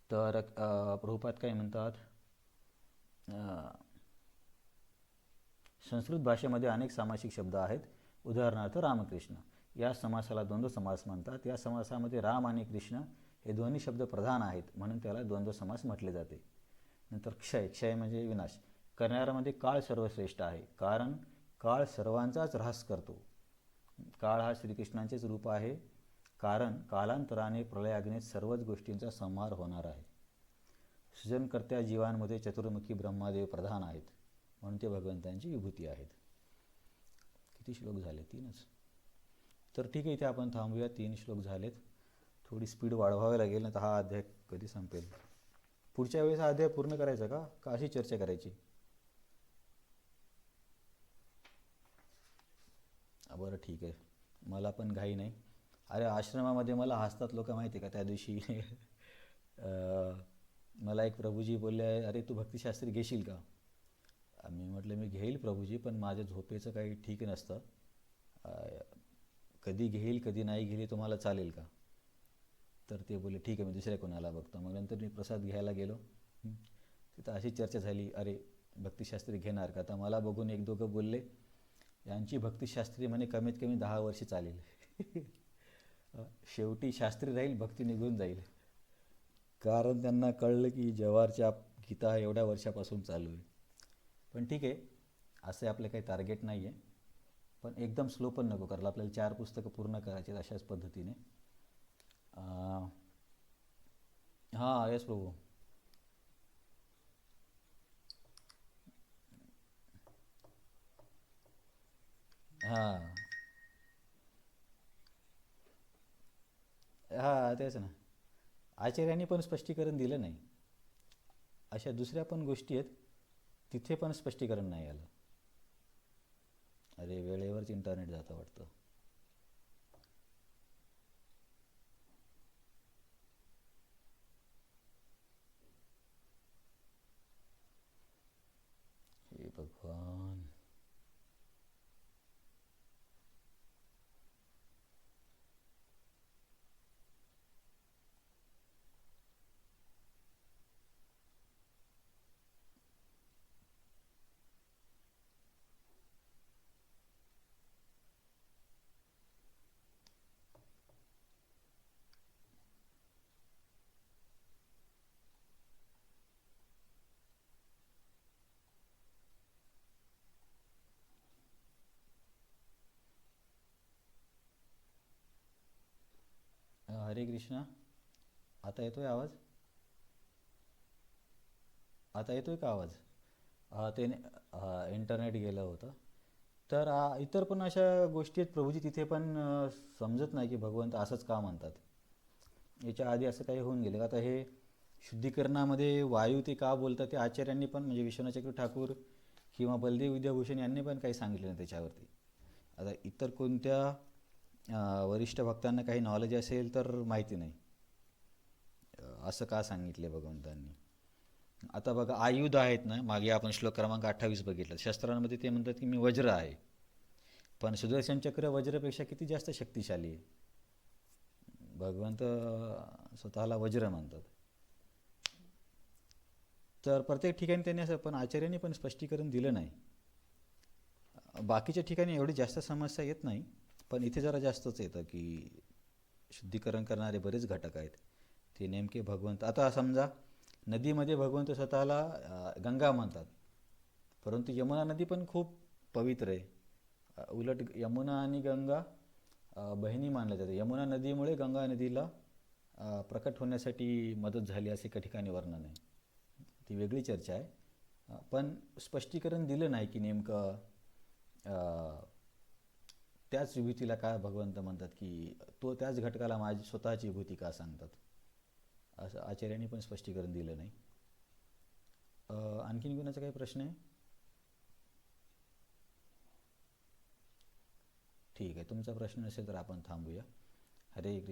तर प्रभुपाद काय म्हणतात, संस्कृत भाषेमध्ये अनेक सामासिक शब्द आहेत. उदाहरणार्थ रामकृष्ण या समासाला द्वंद्व समास म्हणतात. या समासामध्ये राम आणि कृष्ण हे दोन्ही शब्द प्रधान आहेत, म्हणून त्याला द्वंद्व समास म्हटले जाते. नंतर क्षय म्हणजे विनाश करणाऱ्यामध्ये काळ सर्वश्रेष्ठ आहे, कारण काळ सर्वांचाच ऱ्हास करतो. काळ हा श्रीकृष्णांचेच रूप आहे, कारण कालांतराने प्रलयाग्नीत सर्वच गोष्टींचा संहार होणार आहे. सृजनकर्त्या जीवांमध्ये चतुर्मुखी ब्रह्मादेव प्रधान आहेत, म्हणून ते भगवंतांची विभूती आहेत. किती श्लोक झाले? 3च. तर ठीक आहे, इथे आपण थांबूया. 3 श्लोक झालेत. थोडी स्पीड वाढवावी लागेल, ना तर हा अध्याय कधी संपेल. पुढच्या वेळेस हा अध्याय पूर्ण करायचा का अशी चर्चा करायची? बरं ठीक आहे, मला पण घाई नाही. अरे आश्रमामध्ये मला हसतात लोक, माहिती आहे का? त्या दिवशी मला एक प्रभूजी बोलले, अरे तू भक्तिशास्त्री घेशील का? मी म्हटलं मी घेईल प्रभूजी, पण माझ्या झोपेचं काही ठीक नसतं. कधी घेईल कधी नाही घेईल तुम्हाला चालेल का? तर ते बोलले ठीक आहे, मी दुसऱ्या कोणाला बघतो. मग नंतर मी प्रसाद घ्यायला गेलो. तिथं अशी चर्चा झाली, अरे भक्तिशास्त्री घेणार का? तर मला बघून एक दोघं बोलले, यांची भक्तिशास्त्री म्हणे कमीत कमी 10 वर्ष चालेल. शेवटी शास्त्री राहील, भक्ती निघून जाईल. कारण त्यांना कळलं की जवाहरच्या गीता एवढ्या वर्षापासून चालू आहे. पण ठीक आहे, असे आपले काही टार्गेट नाही आहे. पण एकदम स्लो पण नको करायला, आपल्याला 4 पुस्तकं पूर्ण करायची अशाच पद्धतीने. हां येस प्रभू. हां हां तेच ना, आचार्यांनी पण स्पष्टीकरण दिलं नाही. अशा दुसऱ्या पण गोष्टी आहेत, तिथे पण स्पष्टीकरण नाही आलं. अरे वेळेवरच इंटरनेट जातं वाटतं. हे भगवान. हरे कृष्णा. आता येतोय आवाज? आता येतोय का आवाज? ते इंटरनेट गेलं होतं. तर इतर पण अशा गोष्टी आहेत प्रभूजी, तिथे पण समजत नाही की भगवंत असंच का म्हणतात. याच्या आधी असं काही होऊन गेलं. आता हे शुद्धीकरणामध्ये वायू ते का बोलतात, ते आचार्यांनी पण म्हणजे विश्वनाथ ठाकूर किंवा बलदेव विद्याभूषण यांनी पण काही सांगितलं नाही त्याच्यावरती. आता इतर कोणत्या वरिष्ठ भक्तांना काही नॉलेज असेल तर माहिती नाही असं का सांगितले भगवंतांनी. आता बघा आयुध आहेत ना, मागे आपण श्लोक क्रमांक 28 बघितलं. शस्त्रांमध्ये ते म्हणतात की मी वज्र आहे, पण सुदर्शन चक्र वज्रपेक्षा किती जास्त शक्तिशाली आहे. भगवंत स्वतःला वज्र म्हणतात. तर प्रत्येक ठिकाणी त्यांनी असं, पण आचार्यांनी पण स्पष्टीकरण दिलं नाही. बाकीच्या ठिकाणी एवढी जास्त समस्या येत नाही, पण इथे जरा जास्तच येतं की शुद्धीकरण करणारे बरेच घटक आहेत, ते नेमके भगवंत. आता समजा नदीमध्ये भगवंत स्वतःला गंगा म्हणतात, परंतु यमुना नदी पण खूप पवित्र आहे. उलट यमुना आणि गंगा बहिणी मानल्या जाते. यमुना नदीमुळे गंगा नदीला प्रकट होण्यासाठी मदत झाली असे एका ठिकाणी वर्णन आहे. ती वेगळी चर्चा आहे. पण स्पष्टीकरण दिलं नाही की नेमकं त्याच विभूतीला काय भगवंत म्हणतात, की तो त्याच घटकाला माझी स्वतःची विभूती का सांगतात, असं आचार्यांनी पण स्पष्टीकरण दिलं नाही. आणखीन कोणाचा काही प्रश्न आहे? ठीक आहे, तुमचा प्रश्न नसेल तर आपण थांबूया. हरे कृष्ण.